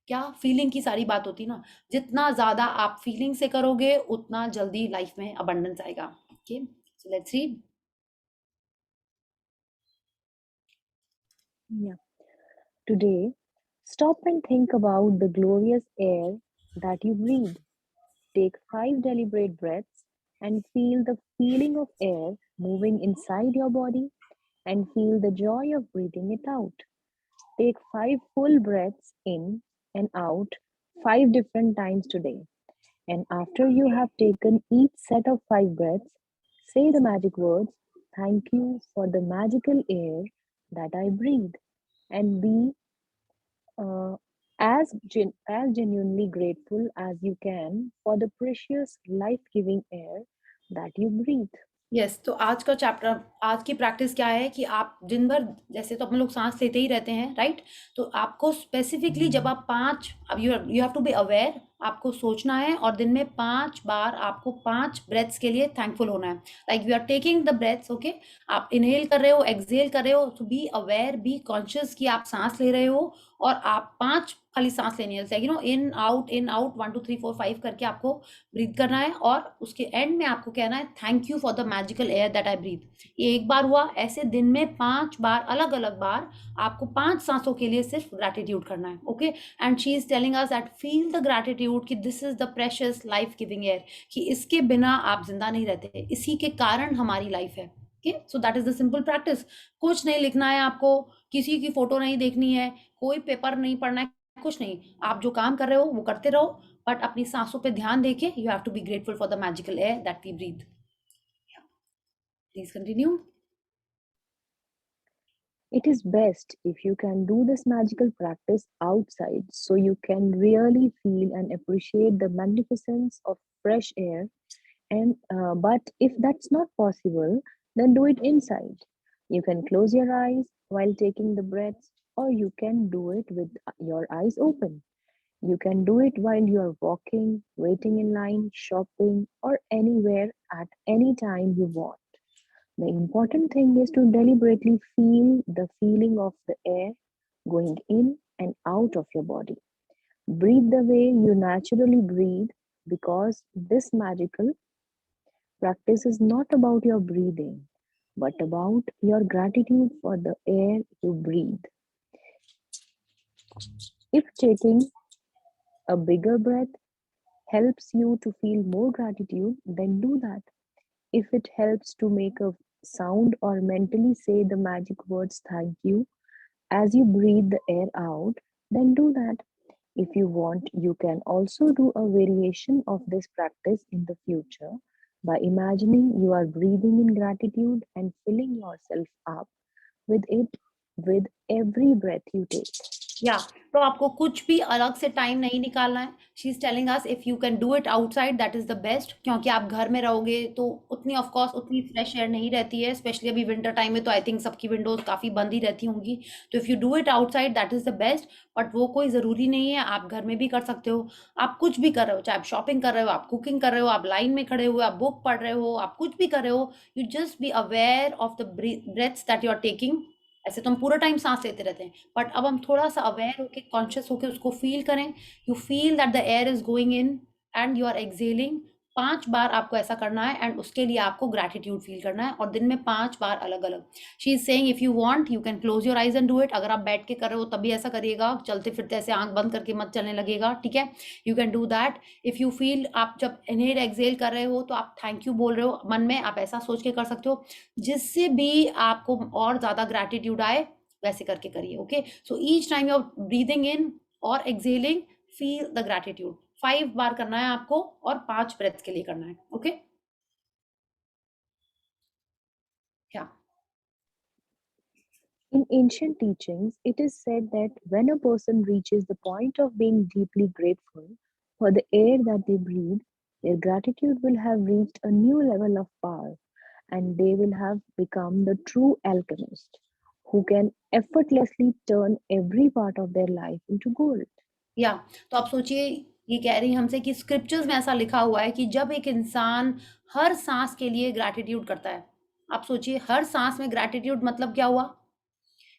क्या फीलिंग की सारी बात होती ना, जितना ज्यादा आप फीलिंग से करोगे उतना जल्दी लाइफ में अबंडेंस आएगा। Okay, so let's read. Yeah. Today, stop and think about the glorious air that you breathe. Take 5 deliberate breaths and feel the feeling of air moving inside your body, and feel the joy of breathing it out. Take 5 full breaths in and out 5 different times today. And after you have taken each set of 5 breaths, say the magic words, "Thank you for the magical air that I breathe," and be as genuinely grateful as you can for the precious life-giving air that you breathe. Yes, तो आज का chapter, आज की practice क्या है कि आप दिन भर, जैसे तो अपन लोग सांस लेते ही रहते हैं, राइट? तो आपको स्पेसिफिकली जब आप 5, अब you have to be aware, आपको सोचना है और दिन में 5 बार आपको 5 ब्रेथ्स के लिए थैंकफुल होना है। Like you are taking the breaths, okay, आप इनहेल कर रहे हो, एक्सहेल कर रहे हो, तो बी अवेयर, बी कॉन्शियस कि आप सांस ले रहे हो, और आप 5 खाली सांस लेनी है, इन आउट 1 2 3 4 5 करके आपको ब्रीथ करना है, और उसके एंड में आपको कहना है thank you for the magical air that I breathe. ये एक बार हुआ, ऐसे दिन में 5 बार, अलग अलग बार आपको 5 सांसों के लिए सिर्फ ग्रैटिट्यूड करना है। Okay, and she is telling us that feel the gratitude कि this is the precious life giving air, कि इसके बिना आप जिंदा नहीं रहते, इसी के कारण हमारी लाइफ है। Okay, so that is the simple practice. कुछ नहीं लिखना है आपको, किसी की फोटो नहीं देखनी है, कोई पेपर नहीं पढ़ना है, कुछ नहीं, आप जो काम कर रहे हो वो करते रहो, बट अपनी सांसों पे ध्यान देके you have to be grateful for the magical air that we breathe. Please continue. It is best if you can do this magical practice outside, so you can really feel and appreciate the magnificence of fresh air. And but if that's not possible, then do it inside. You can close your eyes while taking the breaths, or you can do it with your eyes open. You can do it while you are walking, waiting in line, shopping, or anywhere at any time you want. The important thing is to deliberately feel the feeling of the air going in and out of your body. Breathe the way you naturally breathe, because this magical practice is not about your breathing, but about your gratitude for the air you breathe. If taking a bigger breath helps you to feel more gratitude, then do that. If it helps to make a sound or mentally say the magic words thank you as you breathe the air out, then do that. If you want, you can also do a variation of this practice in the future by imagining you are breathing in gratitude and filling yourself up with it with every breath you take. या तो आपको कुछ भी अलग से time नहीं निकालना है. She is telling us if you can do it outside that is the best, क्योंकि आप घर में रहोगे तो उतनी ऑफ कोर्स उतनी फ्रेश एयर नहीं रहती है, स्पेशली अभी विंटर टाइम में तो आई थिंक सबकी विंडोज काफ़ी बंद ही रहती होंगी. तो if you do it outside that is the best. But वो कोई ज़रूरी नहीं है, आप घर में भी कर सकते हो. आप कुछ भी कर रहे हो, चाहे आप शॉपिंग कर रहे हो, आप कुकिंग कर रहे हो, आप लाइन में खड़े हुए, आप बुक पढ़ रहे हो, आप कुछ भी कर रहे हो, you just be aware of the breaths that you are taking. ऐसे तो हम पूरा टाइम सांस लेते रहते हैं, बट अब हम थोड़ा सा अवेयर होके कॉन्शियस होके उसको फील करें. You feel that the air is going in and you are exhaling. 5 बार आपको ऐसा करना है एंड उसके लिए आपको ग्रैटिट्यूड फील करना है, और दिन में 5 बार अलग अलग. She is saying if you want you can close your eyes and do it. अगर आप बैठ के कर रहे हो तभी ऐसा करिएगा, चलते फिरते ऐसे आंख बंद करके मत चलने लगेगा, ठीक है. You can do that. If you feel आप जब इनहेल एक्सेल कर रहे हो तो आप थैंक यू बोल रहे हो मन में, आप ऐसा सोच के कर सकते हो. जिससे भी आपको और ज़्यादा ग्रैटिट्यूड आए वैसे करके करिए. Okay, so each time you are breathing in और एक्सेलिंग फील द ग्रैटिट्यूड. 5 बार करना है आपको और 5 ब्रेथ्स के लिए करना है. ओके, क्या In ancient teachings, it is said that when a person reaches the point of being deeply grateful for the air that they breathe, their gratitude will have reached a new level of power and they will have become the true alchemist who can effortlessly turn every part of their life into gold. या तो आप सोचिए, ये कह रही है हमसे कि स्क्रिप्चर्स में ऐसा लिखा हुआ है कि जब एक इंसान हर सांस के लिए ग्रैटिट्यूड करता है. आप सोचिए हर सांस में ग्रैटिट्यूड मतलब क्या हुआ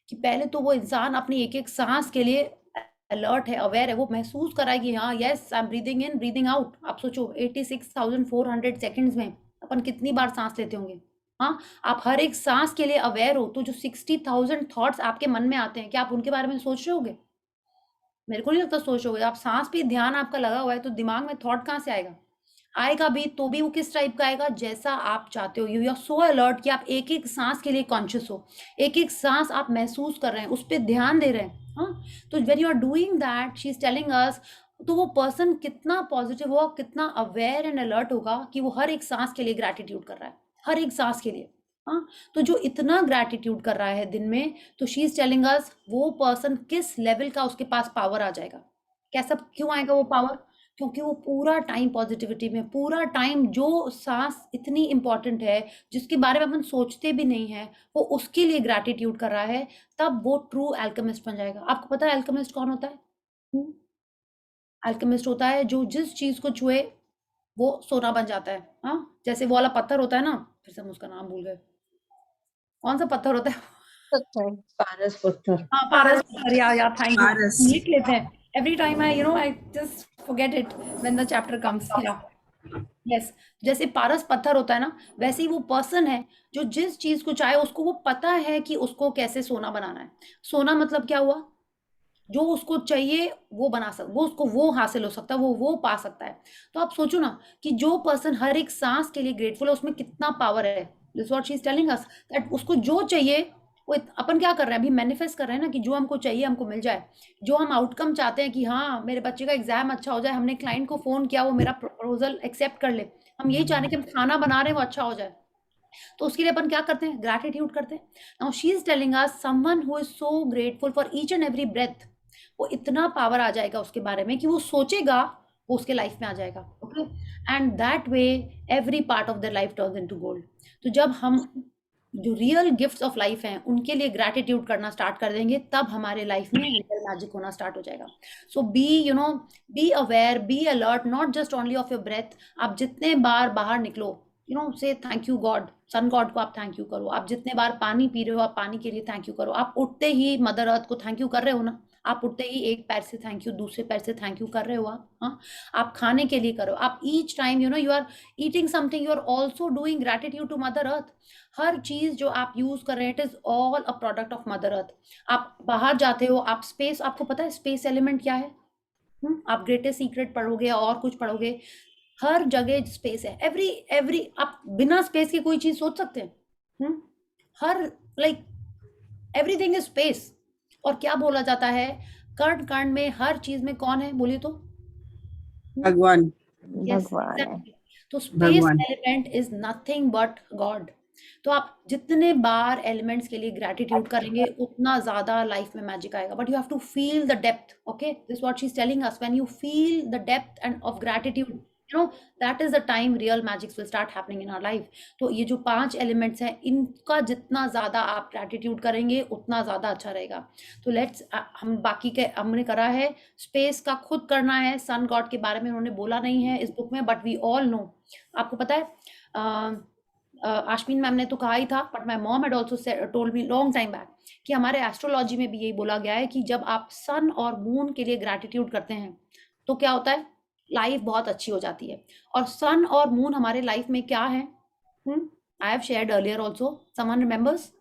कि पहले तो वो इंसान अपनी एक एक सांस के लिए अलर्ट है, अवेयर है, वो महसूस कर रहा है कि हाँ yes I am breathing in breathing out. आप सोचो 86,400 सेकंड्स में अपन कितनी बार सांस लेते होंगे. हाँ, आप हर एक सांस के लिए अवेयर हो तो जो 60,000 थॉट्स आपके मन में आते हैं, क्या आप उनके बारे में सोच रहे होगे? मेरे को नहीं लगता सोच रहे होगे. आप सांस पे ध्यान आपका लगा हुआ है तो दिमाग में थॉट कहाँ से आएगा? आएगा भी तो भी वो किस टाइप का आएगा, जैसा आप चाहते हो. यू आर सो अलर्ट कि आप एक एक सांस के लिए कॉन्शियस हो, एक एक सांस आप महसूस कर रहे हैं, उस पर ध्यान दे रहे हैं. हाँ, तो when you are doing that she is telling us, तो वो पर्सन कितना पॉजिटिव होगा, कितना अवेयर एंड अलर्ट होगा कि वो हर एक सांस के लिए ग्रैटिट्यूड कर रहा है, हर एक सांस के लिए. हाँ, तो जो इतना ग्रैटिट्यूड कर रहा है दिन में, तो शी इज टेलिंग अस वो पर्सन किस लेवल का उसके पास पावर आ जाएगा. कैसा क्यों आएगा वो पावर? क्योंकि वो पूरा टाइम पॉजिटिविटी में, पूरा टाइम जो सांस इतनी इंपॉर्टेंट है जिसके बारे में अपन सोचते भी नहीं है, वो उसके लिए ग्रैटिट्यूड कर रहा है, तब वो ट्रू अल्केमिस्ट बन जाएगा. आपको पता है अल्केमिस्ट कौन होता है? अल्केमिस्ट होता है जो जिस चीज को छुए वो सोना बन जाता है. हाँ, जैसे वो वाला पत्थर होता है ना, फिर से हम उसका नाम भूल गए, कौन सा पत्थर होता है? पारस पत्थर. हाँ, पारस पत्थर. या थैंक यू. पारस. लिख लेते हैं. Every time I just forget it when the chapter comes. Yeah. Yes. जैसे पारस पत्थर होता है ना, वैसे ही वो पर्सन है जो जिस चीज को चाहे उसको वो पता है कि उसको कैसे सोना बनाना है. सोना मतलब क्या हुआ? जो उसको चाहिए वो बना सकता, वो उसको वो हासिल हो सकता है, वो पा सकता है. तो आप सोचो ना कि जो पर्सन हर एक सांस के लिए ग्रेटफुल है, उसमें कितना पावर है. This what she is telling us that उसको जो चाहिए वो अपन क्या कर रहे हैं अभी, मैनिफेस्ट कर रहे हैं ना कि जो हमको चाहिए हमको मिल जाए. जो हम आउटकम चाहते हैं कि हाँ मेरे बच्चे का एग्जाम अच्छा हो जाए, हमने क्लाइंट को फोन किया वो मेरा प्रपोजल एक्सेप्ट कर ले, हम यही चाह रहे हैं कि हम खाना बना रहे हैं वो अच्छा हो जाए, तो उसके लिए अपन क्या करते हैं? ग्रैटिट्यूड करते हैं. Now she is telling us someone who is so grateful for each and every breath, वो इतना पावर आ जाएगा उसके बारे में कि वो सोचेगा वो उसके लाइफ में आ जाएगा. Okay, and that way every part of their life turns into gold. तो जब हम जो रियल गिफ्ट्स ऑफ लाइफ हैं उनके लिए ग्रैटिट्यूड करना स्टार्ट कर देंगे, तब हमारे लाइफ में रियल मैजिक होना स्टार्ट हो जाएगा. So be aware, be alert, not just only of your breath. आप जितने बार बाहर निकलो, say thank you god, sun god को आप थैंक यू करो. आप जितने बार पानी पी रहे हो आप पानी के लिए थैंक यू करो. आप उठते ही मदर अर्थ को थैंक यू कर रहे हो ना, आप उठते ही एक पैर से थैंक यू, दूसरे पैर से थैंक यू कर रहे हो आप. हाँ, आप खाने के लिए करो, आप each time you are eating something you are also doing gratitude to mother earth. हर चीज जो आप यूज कर रहे हैं it is all a product of mother earth. आप बाहर जाते हो, आप स्पेस, आपको पता है स्पेस एलिमेंट क्या है? आप ग्रेटेस्ट सीक्रेट पढ़ोगे और कुछ पढ़ोगे, हर जगह स्पेस है। एवरी आप बिना स्पेस के कोई चीज सोच सकते हैं? हर लाइक एवरीथिंग इज स्पेस। और क्या बोला जाता है, कर्ण कर्ण में हर चीज में कौन है, बोलिए तो? भगवान। यस, भगवान है। एग्जैक्टली। तो स्पेस भगवान। Element is nothing but God. तो आप जितने बार एलिमेंट्स के लिए ग्रैटिट्यूड करेंगे उतना ज्यादा लाइफ में मैजिक आएगा, but you have to feel the depth. Okay, this what she is telling us, when you feel the depth and of gratitude, you know, that is the time real magics will start happening in our life. तो ये जो 5 elements हैं, इनका जितना ज्यादा आप gratitude करेंगे उतना ज्यादा अच्छा रहेगा। तो लेट्स, हम बाकी के हमने करा है, स्पेस का खुद करना है। सन गॉड के बारे में उन्होंने बोला नहीं है इस बुक में, बट वी ऑल नो। आपको पता है, आश्मीन मैम ने तो कहा ही था, but my mom had also told me long time back कि हमारे एस्ट्रोलॉजी में भी यही बोला गया है कि जब आप सन और मून के लिए ग्रैटिट्यूड करते हैं तो क्या होता है, लाइफ बहुत अच्छी हो जाती है। और सन और मून हमारे लाइफ में क्या है? I have shared earlier also, someone remembers?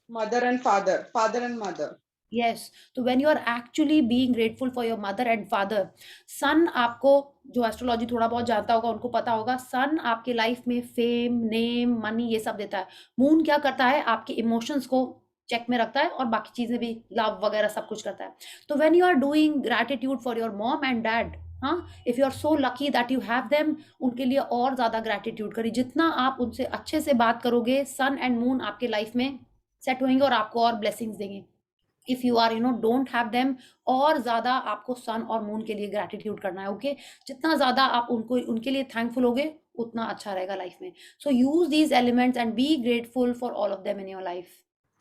Mother and father, father and mother. Yes, तो when you are actually being grateful for your mother and father, सन आपको, जो एस्ट्रोलॉजी थोड़ा बहुत जानता होगा उनको पता होगा, सन आपके लाइफ में फेम, नेम, मनी ये सब देता है। मून क्या करता है, आपके इमोशंस को चेक में रखता है और बाकी चीजें भी, लव वगैरह सब कुछ करता है। तो when you are doing gratitude for your mom and dad, हाँ, if you are so lucky that you have them, उनके लिए और ज्यादा ग्रैटिट्यूड करिए। जितना आप उनसे अच्छे से बात करोगे, सन एंड मून आपके लाइफ में सेट होंगे और आपको और ब्लेसिंग्स देंगे। If you are don't have them, और ज्यादा आपको सन और मून के लिए ग्रैटिट्यूड करना है। ओके, जितना ज्यादा आप उनके लिए थैंकफुल होगे उतना अच्छा रहेगा लाइफ में। So use these elements and be grateful for all of them in your life.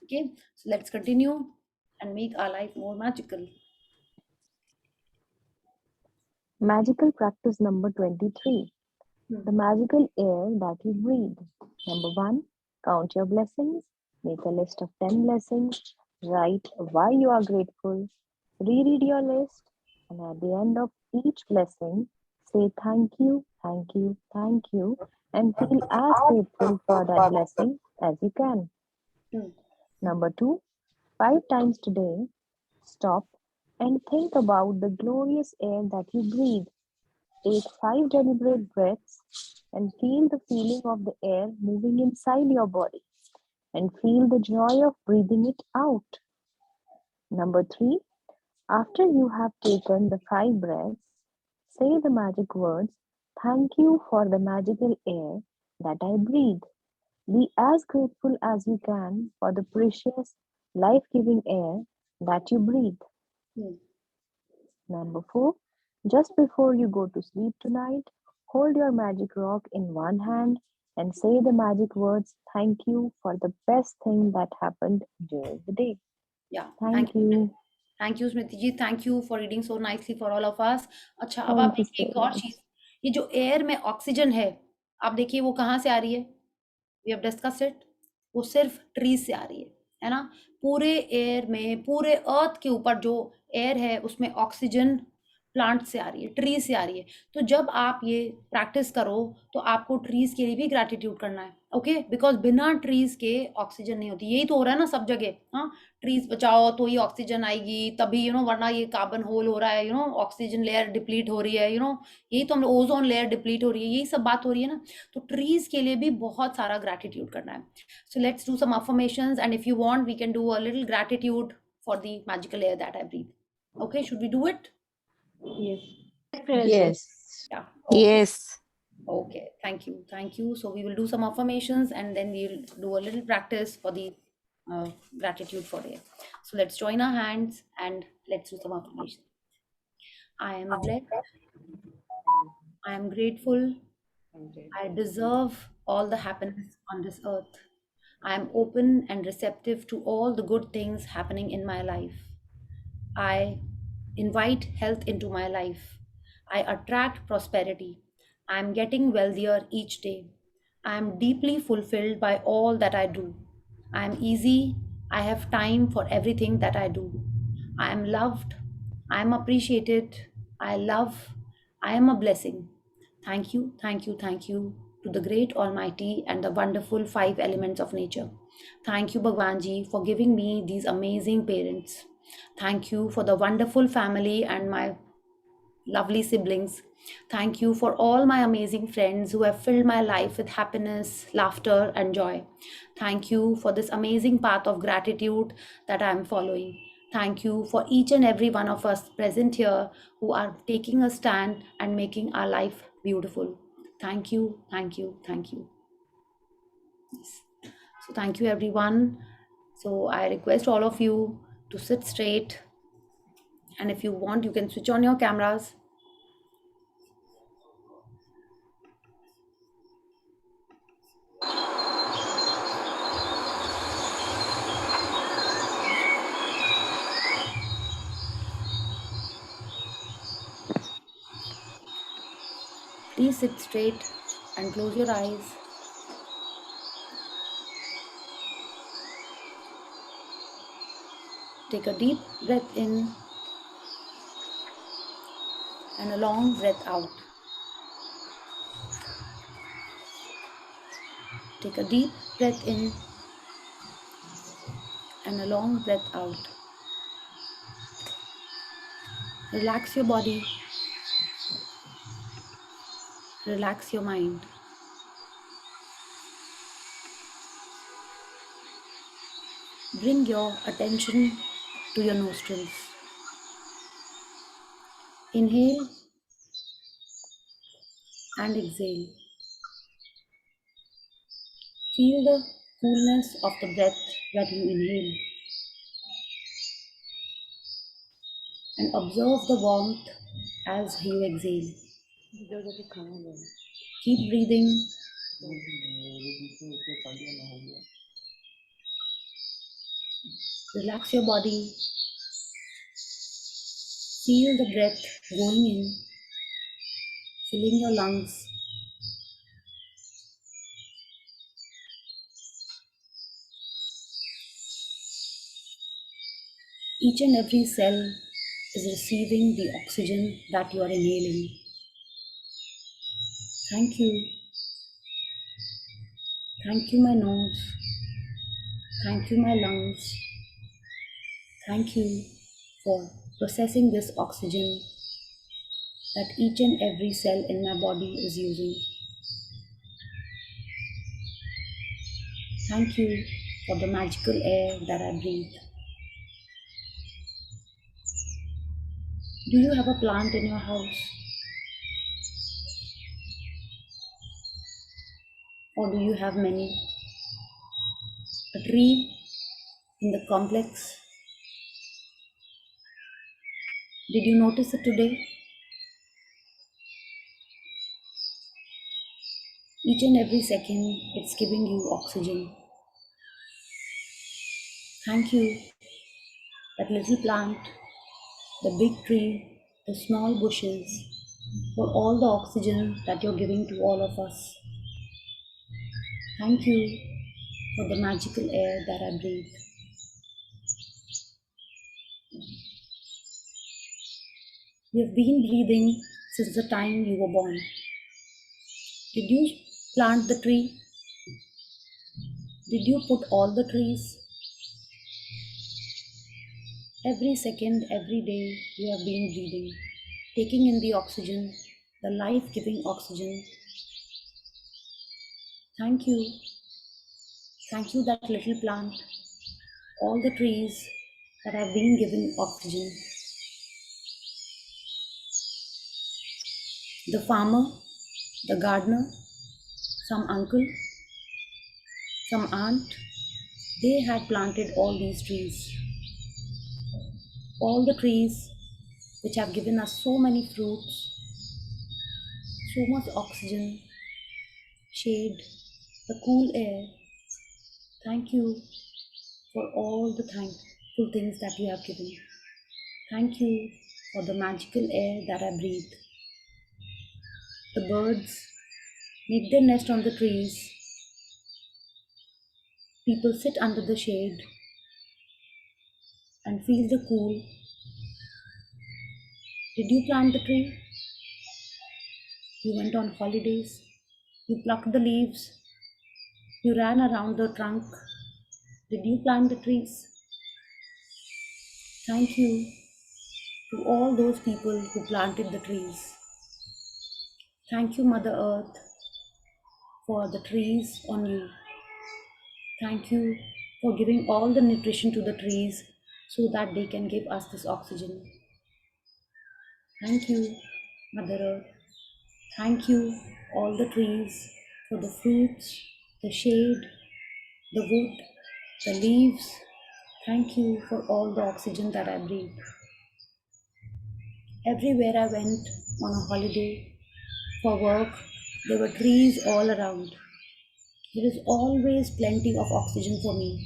Okay, so let's continue and make our life more magical. Magical practice number 23. The magical air that you breathe. Number 1. Count your blessings. Make a list of 10 blessings. Write why you are grateful. Reread your list. And at the end of each blessing, say thank you, thank you, thank you, and feel as grateful for that blessing as you can. Number 2. 5 times today, stop and think about the glorious air that you breathe. Take 5 deliberate breaths and feel the feeling of the air moving inside your body and feel the joy of breathing it out. Number 3, after you have taken the 5 breaths, say the magic words, thank you for the magical air that I breathe. Be as grateful as you can for the precious, life-giving air that you breathe. Number 4, just before you go to sleep tonight, hold your magic rock in one hand and say the magic words, thank you for the best thing that happened during the day. Yeah, Thank you. Thank you Smriti ji, thank you for reading so nicely for all of us. अच्छा, अब Thank आप you देखिए एक so और much. चीज, ये जो air में ऑक्सीजन है, आप देखिए वो कहाँ से आ रही है? वी हैव डिस्कस्ड इट, वो सिर्फ ट्रीज से आ रही है ना। पूरे एयर में, पूरे अर्थ के ऊपर जो एयर है उसमें ऑक्सीजन प्लांट से आ रही है, ट्रीज से आ रही है। तो जब आप ये प्रैक्टिस करो तो आपको ट्रीज के लिए भी ग्रैटिट्यूड करना है। ओके, बिकॉज बिना ट्रीज के ऑक्सीजन नहीं होती। यही तो हो रहा है ना सब जगह, हाँ, ट्रीज बचाओ तो ही ऑक्सीजन आएगी, तभी वरना ये कार्बन होल हो रहा है, ऑक्सीजन लेयर डिप्लीट हो रही है, यही तो हम, ओजोन लेयर डिप्लीट हो रही है, यही सब बात हो रही है ना। तो ट्रीज के लिए भी बहुत सारा ग्रैटिट्यूड करना है। So let's do some affirmations and if you want we can do a little gratitude for the magical air that I breathe. Okay, should we do it? Yes. Yeah. Okay. Yes. Okay, thank you. So we will do some affirmations and then we'll do a little practice for the gratitude for it. So let's join our hands and let's do some affirmations. I am blessed. I am grateful. I deserve all the happiness on this earth. I am open and receptive to all the good things happening in my life. I invite health into my life. I attract prosperity. I am getting wealthier each day. I am deeply fulfilled by all that I do. I am easy. I have time for everything that I do. I am loved. I am appreciated. I love. I am a blessing. Thank you, thank you, thank you to the great Almighty and the wonderful 5 elements of nature. Thank you, Bhagwan Ji, for giving me these amazing parents. Thank you for the wonderful family and my lovely siblings. Thank you for all my amazing friends who have filled my life with happiness, laughter, and joy. Thank you for this amazing path of gratitude that I am following. Thank you for each and every one of us present here who are taking a stand and making our life beautiful. Thank you, thank you, thank you. Yes. So, thank you, everyone. So, I request all of you to sit straight. And if you want, you can switch on your cameras. Please sit straight and close your eyes. Take a deep breath in and a long breath out. Take a deep breath in and a long breath out. Relax your body. Relax your mind. Bring your attention to your nostrils. Inhale and exhale. Feel the coolness of the breath that you inhale and observe the warmth as you exhale. Keep breathing. Relax your body. Feel the breath going in, filling your lungs. Each and every cell is receiving the oxygen that you are inhaling. Thank you. Thank you, my nose. Thank you, my lungs. Thank you for processing this oxygen that each and every cell in my body is using. Thank you for the magical air that I breathe. Do you have a plant in your house? Or do you have many? A tree in the complex? Did you notice it today? Each and every second, it's giving you oxygen. Thank you, that little plant, the big tree, the small bushes, for all the oxygen that you're giving to all of us. Thank you for the magical air that I breathe. You've been breathing since the time you were born. Did you plant the tree? Did you put all the trees? Every second, every day, you have been breathing, taking in the oxygen, the life-giving oxygen. Thank you. Thank you, that little plant, all the trees that have been given oxygen. The farmer, the gardener, some uncle, some aunt, they had planted all these trees. All the trees which have given us so many fruits, so much oxygen, shade, the cool air. Thank you for all the thankful things that you have given. Thank you for the magical air that I breathe. The birds make their nest on the trees. People sit under the shade and feel the cool. Did you plant the tree? You went on holidays. You plucked the leaves. You ran around the trunk. Did you plant the trees? Thank you to all those people who planted the trees. Thank you, Mother Earth, for the trees on you. Thank you for giving all the nutrition to the trees so that they can give us this oxygen. Thank you, Mother Earth. Thank you, all the trees, for the fruits, the shade, the wood, the leaves. Thank you for all the oxygen that I breathe. Everywhere I went on a holiday for work, there were trees all around. There is always plenty of oxygen for me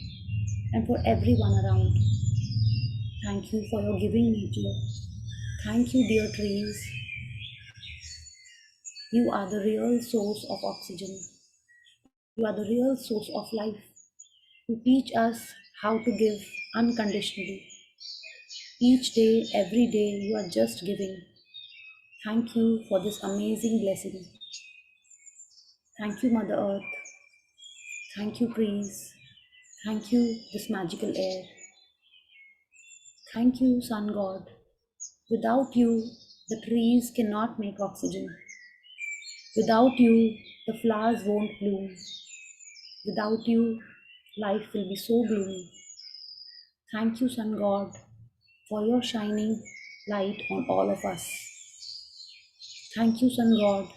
and for everyone around. Thank you for your giving nature. Thank you, dear trees. You are the real source of oxygen. You are the real source of life. You teach us how to give unconditionally. Each day, every day, you are just giving. Thank you for this amazing blessing. Thank you, Mother Earth. Thank you, trees. Thank you, this magical air. Thank you, Sun God. Without you, the trees cannot make oxygen. Without you, the flowers won't bloom. Without you, life will be so gloomy. Thank you, Sun God, for your shining light on all of us. Thank you, Sun God,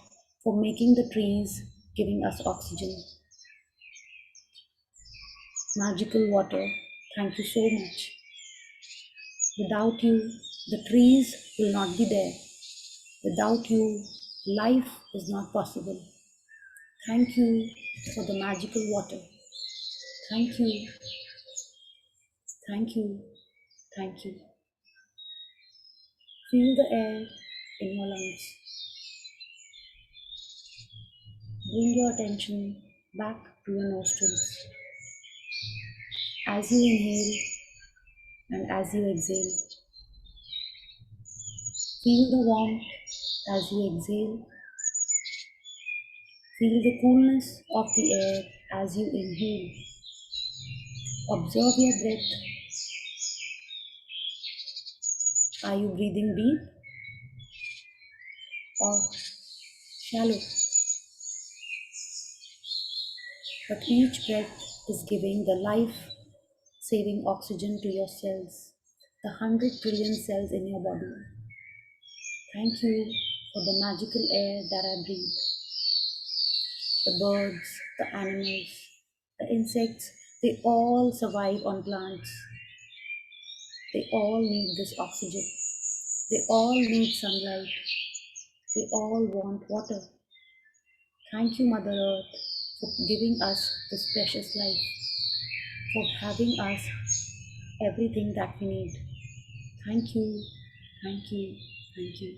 for making the trees, giving us oxygen. Magical water, thank you so much. Without you, the trees will not be there. Without you, life is not possible. Thank you for the magical water. Thank you, thank you, thank you. Feel the air in your lungs. Bring your attention back to your nostrils. As you inhale and as you exhale, feel the warmth as you exhale. Feel the coolness of the air as you inhale. Observe your breath. Are you breathing deep or shallow? But each breath is giving the life-saving oxygen to your cells, the 100 trillion cells in your body. Thank you for the magical air that I breathe. The birds, the animals, the insects, they all survive on plants. They all need this oxygen. They all need sunlight. They all want water. Thank you, Mother Earth, for giving us this precious life, for having us everything that we need. Thank you, thank you, thank you.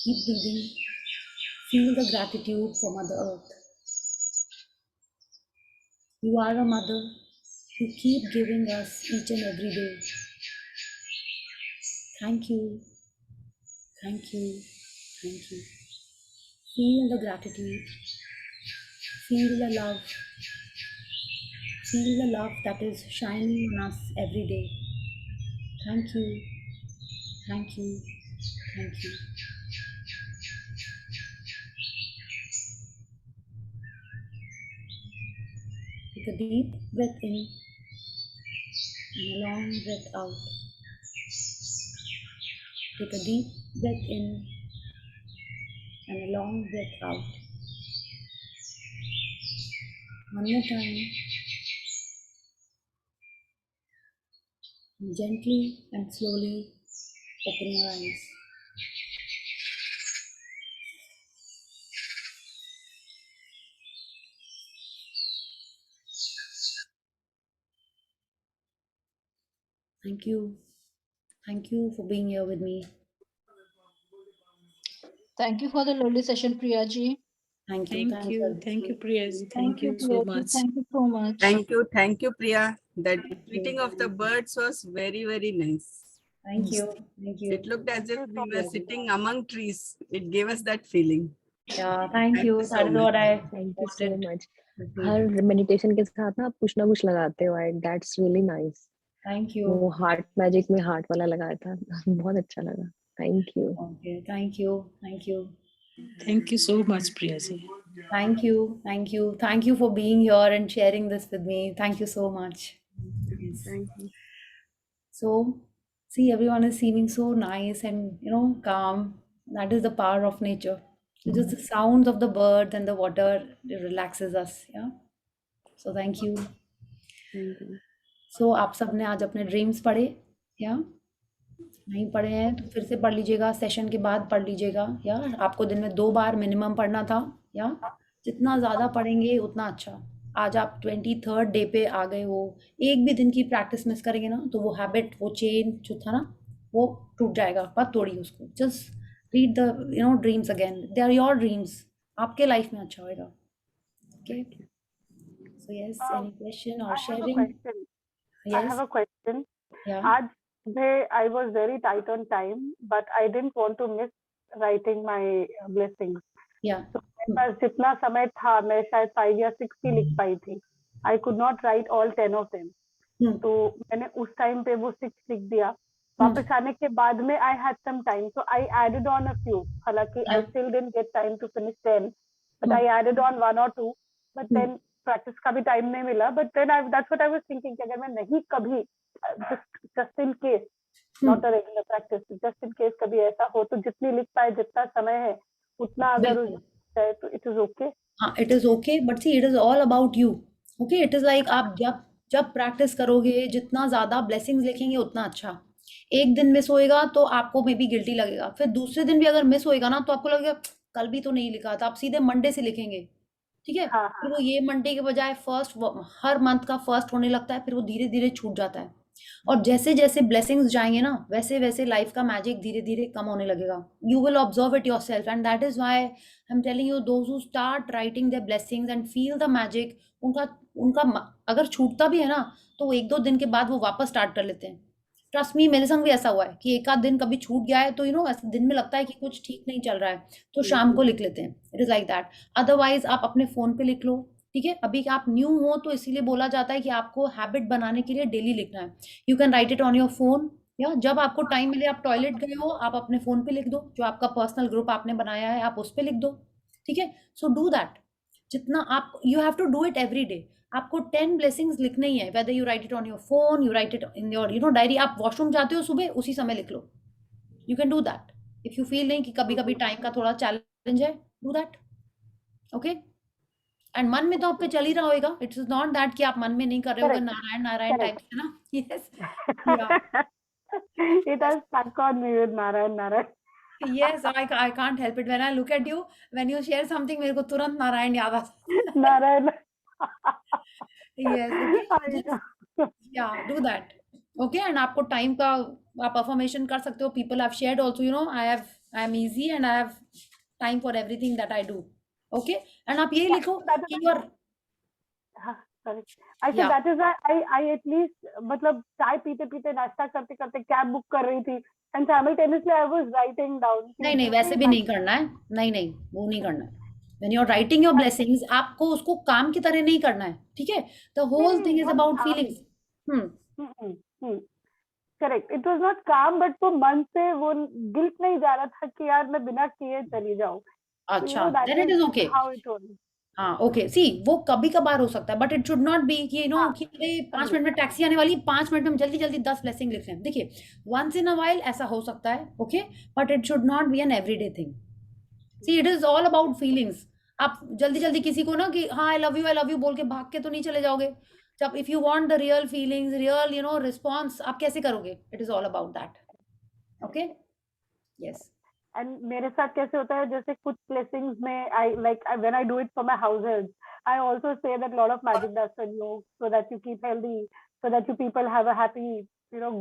Keep breathing. Feel the gratitude for Mother Earth. You are a mother who keep giving us each and every day. Thank you, thank you, thank you. Feel the gratitude. Feel the love. Feel the love that is shining on us every day. Thank you, thank you, thank you. Take a deep breath in and a long breath out. Take a deep breath in and a long breath out. One more time. And gently and slowly open your eyes. Thank you. Thank you for being here with me. Thank you for the lovely session, Priya ji. Thank you. Thank Thanks you. for Thank you, listening. Priyaji. Thank you so Priya ji. much. Thank you so much. Thank you, Priya. That Thank you. tweeting of the birds was very, very nice. Thank you. Thank you. It looked as if we were sitting among trees. It gave us that feeling. Yeah, thank you. so That is much. what I Thank you so wanted much. to feel. Her meditation के साथ ना आप कुछ ना कुछ लगाते हो, and that's really nice. Thank you. वो हार्ट मैजिक में हार्ट वाला लगाया था बहुत अच्छा लगा। Thank you. Okay, thank you, thank you, Thank you so much, Priyaji. Thank you, thank you, thank you for being here and sharing this with me. Thank you so much. Yes. Thank you. So, see, everyone is seeming so nice and calm. That is the power of nature. It's just the sounds of the birds and the water, it relaxes us. Yeah. So thank you. Thank you. So आप सब ने आज अपने dreams पढ़े या नहीं पढ़े हैं तो फिर से पढ़ लीजिएगा, सेशन के बाद पढ़ लीजिएगा। या आपको दिन में 2 बार मिनिमम पढ़ना था। या जितना ज़्यादा पढ़ेंगे उतना अच्छा। आज आप 23rd डे पे आ गए हो, एक भी दिन की प्रैक्टिस मिस करेंगे ना तो वो हैबिट, वो चेन जो था ना वो टूट जाएगा। मत तोड़िए उसको। Just read the dreams again, they are your dreams. आपके लाइफ में अच्छा होएगा। Okay, so yes, any question or I have a sharing? question. I have yes, a question. या आज सुबह I was very tight on time, but I didn't want to miss writing my blessings. या तो मेरे पास जितना समय था मैं शायद 5 या 6 ही लिख पाई थी. I could not write all 10 of them. तो मैंने उस टाइम पे वो 6 लिख दिया. वापस आने के बाद में I had some time, so I added on a few. हालांकि I still didn't get time to finish 10, but I added on 1 or 2. But then practice का भी टाइम नहीं मिला. But then that's what I was thinking कि अगर मैं नहीं कभी just in case, not a regular practice, just in case कभी ऐसा हो तो जितनी लिख पाए, जितना समय है उतना अगर बिल्कुल। है तो it is okay. हाँ, it is okay, but see it is all about you. Okay, it is like आप जब प्रैक्टिस करोगे, जितना ज्यादा ब्लेसिंग्स लिखेंगे उतना अच्छा। एक दिन मिस होएगा तो आपको मे बी गिल्टी लगेगा, फिर दूसरे दिन भी अगर मिस होएगा ना तो आपको लगेगा कल भी तो नहीं लिखा था। आप सीधे मंडे से लिखेंगे, ठीक है? हाँ, फिर वो ये मंडे के बजाय हर मंथ का फर्स्ट होने लगता है, फिर वो धीरे धीरे छूट जाता है। और जैसे जैसे ब्लेसिंग्स जाएंगे ना वैसे वैसे लाइफ का मैजिक धीरे धीरे कम होने लगेगा। You will observe it yourself, and that is why I am telling you, those who start writing their blessings and feel the magic, उनका अगर छूटता भी है ना तो 1-2 दिन के बाद वो वापस स्टार्ट कर लेते हैं। ट्रस्ट मी, मेरे संग भी ऐसा हुआ है कि एक आध दिन कभी छूट गया है तो ऐसे दिन में लगता है कि कुछ ठीक नहीं चल रहा है तो शाम को लिख लेते हैं। It is like that. Otherwise आप अपने फोन पे लिख लो, ठीक है? अभी आप न्यू हो तो इसीलिए बोला जाता है कि आपको हैबिट बनाने के लिए डेली लिखना है। You can write it on your phone, या जब आपको टाइम मिले, आप टॉयलेट गए हो, आप अपने फोन पे लिख दो, जो आपका पर्सनल ग्रुप आपने बनाया है आप उस पे लिख दो, ठीक है? So do that. जितना आप, you have to do it every day. आपको 10 ब्लेसिंग्स लिखने ही है, whether you write it on your phone, you write it in your diary. आप वॉशरूम जाते हो सुबह, उसी समय लिख लो। You can do that. If you feel नहीं कि कभी कभी टाइम का थोड़ा चैलेंज है, डू दैट। ओके, एंड मन में तो आपके चल ही रहा होगा। इट्स नॉट दैट कि आप मन में नहीं कर रहे होगे नारायण नारायण टाइप से ना। Yes, It has stuck on me with Narayan Narayan. yes, I can't help it. When I look at you, when you share something, मेरे को तुरंत नारायण याद आता है। Narayan. Yes, okay, just yeah, do that. Okay, and आपको time का आप affirmation कर सकते हो। People have shared also, I am easy and I have time for everything that I do. Okay, and आप यही लिखो कि you are, Sorry. I said that is why I at least मतलब चाय पीते पीते नाश्ता करते करते कैब बुक कर रही थी and simultaneously I was writing down. नहीं वैसे भी नहीं करना है। नहीं वो नहीं करना है। When you are writing your blessings, आपको उसको काम की तरह नहीं करना है, ठीक है? The whole thing is about feelings. Correct. It was not calm, but वो मन से वो गिल्ट नहीं जा रहा था कि यार मैं बिना किए चली जाऊँ। अच्छा, then it is okay. How it was. हाँ, ओके। सी वो कभी कभार हो सकता है, but it should not be कि कि अरे 5 मिनट में टैक्सी आने वाली, 5 मिनट में हम जल्दी जल्दी 10 ब्लेसिंग लिख रहे हैं। देखिए, वंस इन अ वाइल ऐसा हो सकता है, okay, but it should not be an everyday thing. See it is all about feelings. आप जल्दी जल्दी किसी को ना कि हाँ आई लव यू बोल के भाग के तो नहीं चले जाओगे। जब if you want the real feelings, real response, आप कैसे करोगे? It is all about that. Okay, yes. And मेरे साथ कैसे होता है, जैसे कुछ ब्लेसिंग्स में I like when I do it for my house help, I also say that lot of magic dust on you so that you keep healthy, so that you people have a happy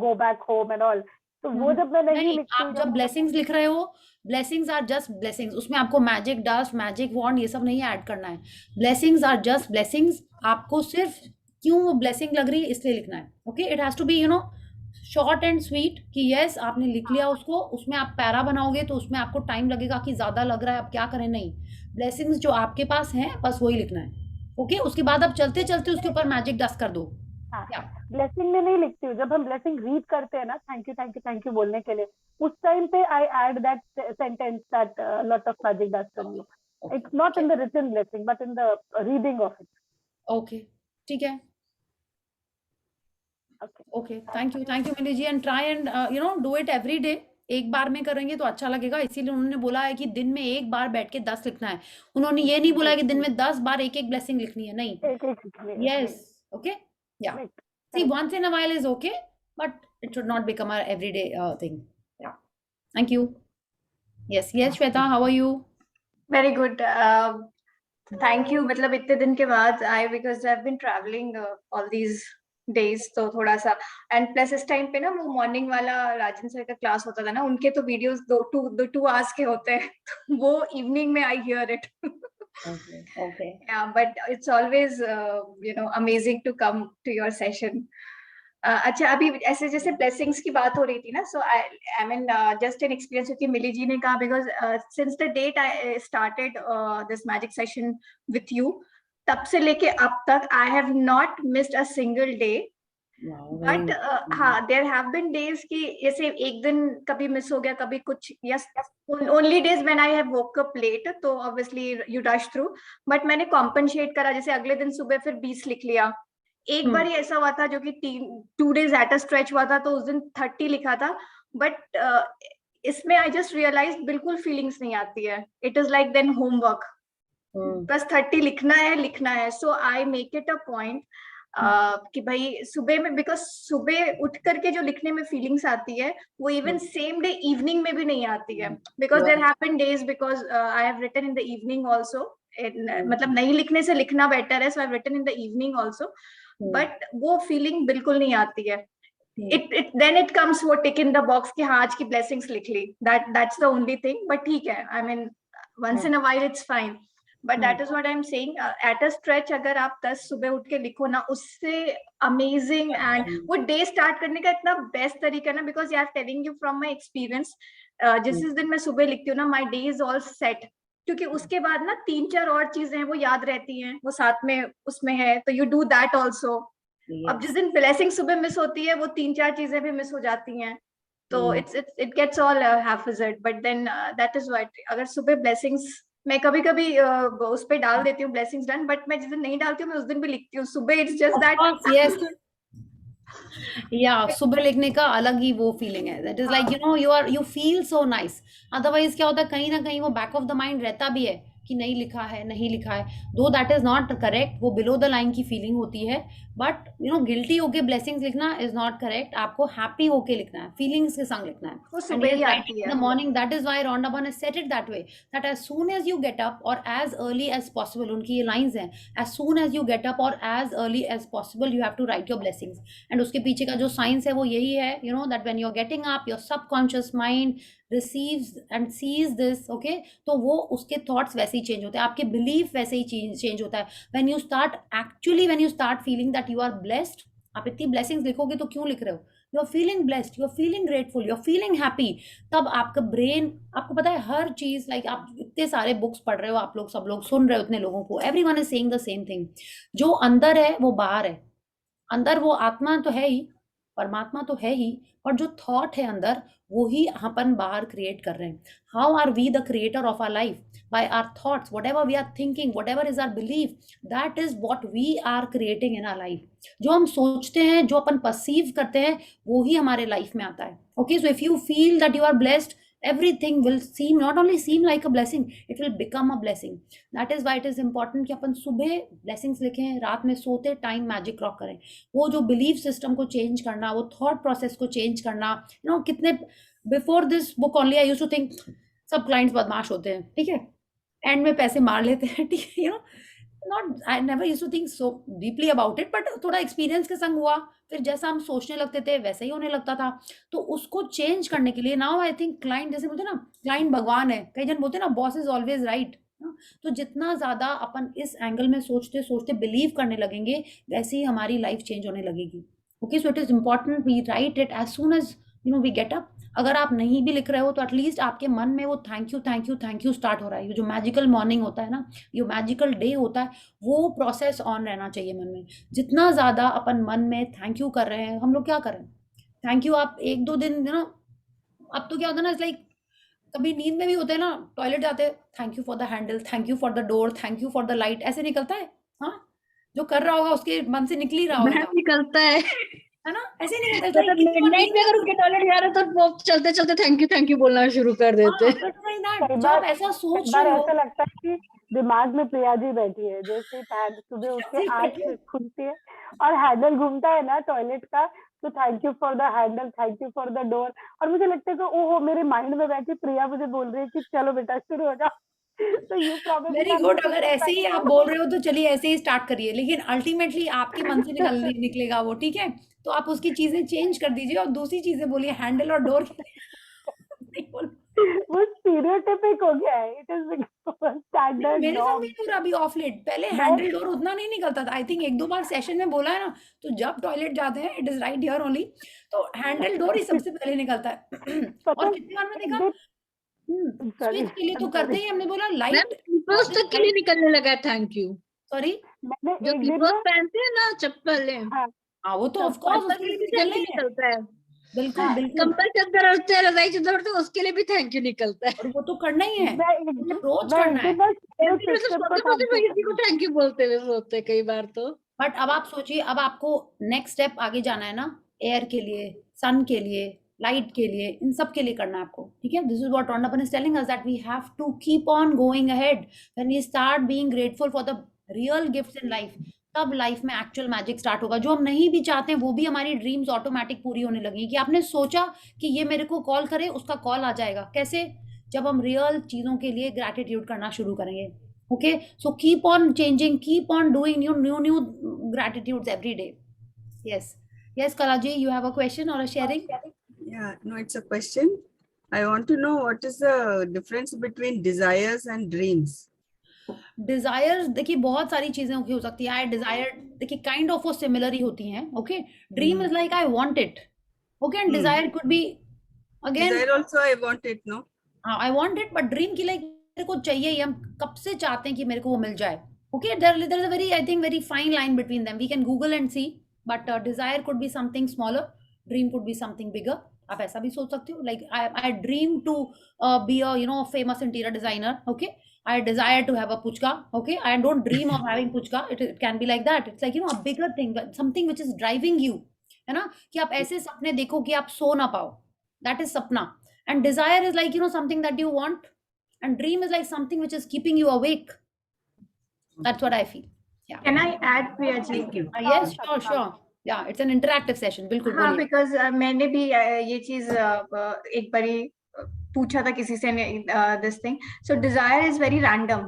go back home and all. तो वो जब मैं नहीं लिखती, आप जब blessings लिख रहे हो, ब्लेसिंग्स आर जस्ट ब्लेसिंग्स। उसमें आपको मैजिक डस्ट, मैजिक वॉन्ड ये सब नहीं ऐड करना है। Blessings are just blessings. आपको सिर्फ क्यों वो ब्लेसिंग लग रही है इसलिए लिखना है। Okay, it has to be short and sweet कि यस आपने लिख लिया उसको। उसमें आप पैरा बनाओगे तो उसमें आपको टाइम लगेगा कि ज्यादा लग रहा है, आप क्या करें। नहीं, ब्लेसिंग्स जो आपके पास हैं बस वही लिखना है। ओके, उसके बाद आप चलते चलते उसके ऊपर मैजिक डस्ट कर दो। ब्लेसिंग में नहीं लिखती हूँ, जब हम ब्लेसिंग रीड करते हैं ना थैंक यू बोलने के लिए, उस टाइम पे I add that sentence that lot of magic does for me. It's not in the written blessing, but in the reading of it. Okay, ठीक है. Okay. Okay, thank you Mili ji. And try and do it every day. एक बार में करेंगे तो अच्छा लगेगा, इसीलिए उन्होंने बोला है कि दिन में एक बार बैठ के 10 लिखना है. उन्होंने ये नहीं बोला है कि दिन में 10 बार एक एक ब्लेसिंग लिखनी है, नहीं. यस, ओके, या. See, once in a while is okay, but it should not become a everyday thing. Yeah. Thank you. Yes, Shweta, how are you? Very good. Thank you. मतलब इतने दिन के बाद because I've been traveling all these days, तो थोड़ा सा, and plus इस time पे ना वो मॉर्निंग वाला राजन सर का क्लास होता था ना, उनके तो वीडियोस 2 hours के होते हैं, तो वो इवनिंग में I hear it. Okay. Yeah, but it's always amazing to come to your session. अच्छा, अभी ऐसे जैसे ब्लेसिंग्स की बात हो रही थी ना, so I mean just an experience कि मिली जी ने कहा, because since the date I started this magic session with you, तब से लेके अब तक I have not missed a single day. But हाँ, देयर हैव बीन डेज कि जैसे एक दिन कभी मिस हो गया, कभी कुछ, yes, only days when I have woke up late, तो obviously you rush through, but मैंने कॉम्पनसेट करा, जैसे अगले दिन सुबह फिर 20 लिख लिया. एक बार ही ऐसा हुआ था जो कि 2 days एट अ स्ट्रेच हुआ था, तो उस दिन 30 लिखा था. बट इसमें आई जस्ट रियलाइज बिल्कुल फीलिंग्स नहीं आती है. It is like then homework, बस 30 लिखना है. So I make it a point कि भाई सुबह में, बिकॉज सुबह उठ करके जो लिखने में फीलिंग्स आती है वो इवन सेम डे इवनिंग में भी नहीं आती है, because there have been days, because I have written in the evening also. मतलब नहीं लिखने से लिखना बेटर है, so I have written in the evening also, but वो फीलिंग बिल्कुल नहीं आती है. then it comes वो टिक इन द बॉक्स कि हाँ आज की ब्लेसिंग्स लिख ली, that's the only thing. But ठीक है, I mean once in a while it's fine, but that is what I'm saying. At a stretch अगर आप 10 सुबह उठ के लिखो ना, उससे amazing, and वो डे स्टार्ट करने का इतना बेस्ट तरीका ना, because I am telling you from my experience, जिस दिन मैं सुबह लिखती हूँ ना, my day is all set, क्योंकि उसके बाद ना 3-4 और चीजें हैं वो याद रहती हैं, वो साथ में उसमें है, तो यू डू दैट ऑल्सो. अब जिस दिन ब्लेसिंग सुबह मिस होती है, वो 3-4 चीजें भी मिस हो जाती हैं, तो it gets all haphazard. But then that is what, अगर सुबह ब्लेसिंग्स मैं कभी कभी उस पे डाल देती हूँ ब्लेसिंग्स डन, बट मैं जिस दिन नहीं डालती हूँ मैं उस दिन भी लिखती हूँ सुबह. It's just that. यस, या सुबह लिखने का अलग ही वो फीलिंग है. That is like you feel so nice. Otherwise क्या होता है, कहीं ना कहीं वो बैक ऑफ द माइंड रहता भी है कि नहीं लिखा है, दो दैट इज नॉट करेक्ट. वो बिलो द लाइन की फीलिंग होती है, बट गिल्टी होके ब्लेसिंग्स लिखना इज नॉट करेक्ट. आपको हैप्पी होके लिखना है, फीलिंग्स के संग लिखना है. वो सुबह ही आती है in the morning. That is why Rhonda Byrne set it that way, that as soon as you get up और एज अर्ली एज पॉसिबल, उनकी ये लाइंस हैं, as soon as you get up और as early as possible you have to write your blessings. And उसके पीछे का जो science है वो यही है, that when you are getting up, your subconscious mind receives and sees this, okay, तो वो उसके thoughts वैसे ही change होते हैं, आपके belief वैसे ही change होता है. when you start feeling that you are blessed, आप इतनी blessings लिखोगे तो क्यों लिख रहे हो, you are feeling blessed, you are feeling grateful, you are feeling happy, तब आपका brain, आपको पता है हर चीज, like आप इतने सारे books पढ़ रहे हो, आप लोग सब लोग सुन रहे हो इतने लोगों को, everyone is saying the same thing. जो अंदर है वो बाहर है. अंदर वो आत्मा तो है ही, परमात्मा तो है ही, और जो थॉट है अंदर वो ही अपन बाहर क्रिएट कर रहे हैं. How are we the creator of our life? By our thoughts. Whatever we are thinking, whatever is our belief, that is what we are creating in our life. जो हम सोचते हैं, जो अपन परसीव करते हैं, वो ही हमारे लाइफ में आता है. Okay, so if you feel that you are blessed, everything will seem, not only seem like a blessing, it will become a blessing. That is why it is important कि अपन सुबह blessings लिखें, रात में सोते time magic rock करें. वो जो belief system को चेंज करना, वो थॉट प्रोसेस को चेंज करना, कितने before this book only I used to think सब क्लाइंट्स बदमाश होते हैं, ठीक है, एंड में पैसे मार लेते हैं, ठीक है, not, I never used to think so deeply about it, but थोड़ा एक्सपीरियंस के संग हुआ, फिर जैसा हम सोचने लगते थे वैसे ही होने लगता था. तो उसको चेंज करने के लिए नाउ आई थिंक क्लाइंट, जैसे बोलते हैं ना, क्लाइंट भगवान है, कई जन बोलते हैं ना, बॉस इज ऑलवेज राइट. तो जितना ज्यादा अपन इस एंगल में सोचते सोचते बिलीव करने लगेंगे, वैसे ही हमारी लाइफ चेंज होने लगेगी. Okay, so it is important we write it as soon as we get up. अगर आप नहीं भी लिख रहे हो तो एटलीस्ट आपके मन में वो thank you thank you thank you start हो रहा है। ये जो मैजिकल मॉर्निंग होता है ना, ये मैजिकल डे होता है, वो प्रोसेस ऑन रहना चाहिए मन में। जितना ज़्यादा अपन मन में थैंक यू कर रहे हैं, हम लोग क्या करें, थैंक यू आप 1-2 दिन ना, अब तो क्या होता है ना, इट्स लाइक कभी नींद में भी होते हैं ना, टॉयलेट जाते हैं, thank you for the handle, thank you for the door, thank you for the light, ऐसे निकलता है। हाँ, जो कर रहा होगा उसके मन से निकल ही रहा होगा, निकलता है ना, ऐसे ही निकलता है। मतलब मिडनाइट में अगर उनके टॉयलेट जा रहे तो वो चलते चलते थैंक यू बोलना शुरू कर देते। जब ऐसा सोच रहे हो, ऐसा लगता है कि दिमाग में प्रिया जी बैठी है, जैसे सुबह उठ के आँख खुलती है और हैंडल घूमता है ना टॉयलेट का, तो thank you for the handle, thank you for the door, और मुझे लगता है कि ओहो मेरे माइंड में बैठी प्रिया मुझे बोल रही है कि चलो बेटा शुरू हो जाओ। तो यू प्रॉब्लम वेरी गुड, अगर ऐसे ही आप बोल रहे हो तो चलिए ऐसे ही स्टार्ट करिए, लेकिन अल्टीमेटली आपके मन से निकलेगा वो, ठीक है, तो आप उसकी चीजें चेंज कर दीजिए और दूसरी चीजें बोलिए, हैंडल और डोर वो स्टीरियोटाइपिक हो गया है, इट इज स्टैंडर्ड। मेरे साथ भी हो रहा अभी ऑफ लेट, पहले हैंडल डोर उतना नहीं निकलता था, आई थिंक 1-2 बार सेशन में बोला है ना, तो जब टॉयलेट जाते हैं, it is right here only, तो हैंडल डोर ही सबसे पहले निकलता है। और कितनी बार मैंने देखा स्विच के लिए तो करते ही, हमने बोला लाइट पीपल्स तक के लिए निकलने लगा थैंक यू। सॉरी, जो पीपल्स पहनते हैं ना चप्पल, हाँ वो तो ऑफ कोर्स उसके लिए भी निकलता है। बिल्कुल बिल्कुल, कंबल चादर उड़ते हैं, रजाई चादर उड़ते हैं, उसके लिए भी थैंक यू निकलता है। और वो तो करना ही है, रोज करना है। किसी को थैंक यू बोलते हुए होते हैं कई बार तो। बट अब आप सोचिए, अब आपको नेक्स्ट स्टेप आगे जाना है ना, एयर के लिए, सन के लिए, लाइट के लिए, इन सब के लिए करना है आपको, ठीक है। This is what Rhonda Byrne is telling us, that we have to keep on going ahead. When we start being grateful for the real gifts in life, तब लाइफ में एक्चुअल मैजिक स्टार्ट होगा। जो हम नहीं भी चाहते हैं वो भी हमारी ड्रीम्स ऑटोमेटिक पूरी होने लगेंगी। कि आपने सोचा कि ये मेरे को कॉल करे, उसका कॉल आ जाएगा। कैसे? जब हम रियल चीजों के लिए ग्रैटिट्यूड करना शुरू करेंगे। Okay, so keep on changing, keep on doing new gratitudes every day. Yes, Kalaji, you have a question or a sharing? Yeah, no, it's a question. I want to know what is the difference between desires and dreams. Desires, देखिए बहुत सारी चीजें हो सकती है। I desire, देखिए kind of वो similar ही होती हैं। Okay, dream is like I want it. Okay, and desire could be again. Desire also I want it, no? हाँ, I want it, but dream की like मेरे को चाहिए, हम कब से चाहते हैं कि मेरे को वो मिल जाए। Okay, there is a very, I think, very fine line between them. We can Google and see, but desire could be something smaller, dream could be something bigger. आप ऐसा भी सोच सकते हो, like I dream to be a famous interior designer. Okay, I desire to have a puchka. Okay, I don't dream of having puchka. It can be like that. It's like a bigger thing, something which is driving you, है ना, कि आप ऐसे सपने देखो कि आप सो ना पाओ, that is सपना. And desire is like something that you want. And dream is like something which is keeping you awake. That's what I feel. Yeah. Can I add, Priya ji? Yes, sure. Yeah, it's an interactive session. बिल्कुल बोलिए. because मैंने भी ये चीज एक बारी पूछा था किसी से this thing. So desire is very random.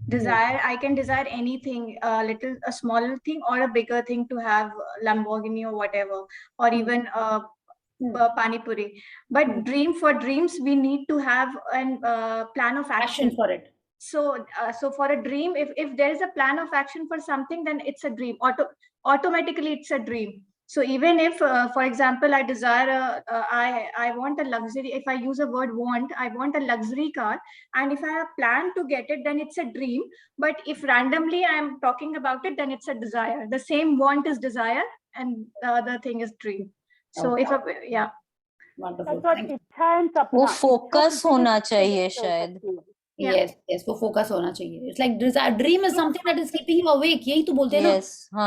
Desire, I can desire anything, a small thing or a bigger thing, to have Lamborghini or whatever, or even Pani Puri. But for dreams, we need to have a plan of action for it. So for a dream, if there is a plan of action for something, then it's a dream. Automatically, it's a dream. So even if, for example, I desire, I want a luxury. If I use a word want, I want a luxury car, and if I have planned to get it, then it's a dream. But if randomly I am talking about it, then it's a desire. The same want is desire, and the other thing is dream. So yeah. Wonderful. वो focus होना चाहिए शायद. Yes, वो focus होना चाहिए. It's like desire. Dream is something that is keeping you awake. यही तो बोलते हैं ना.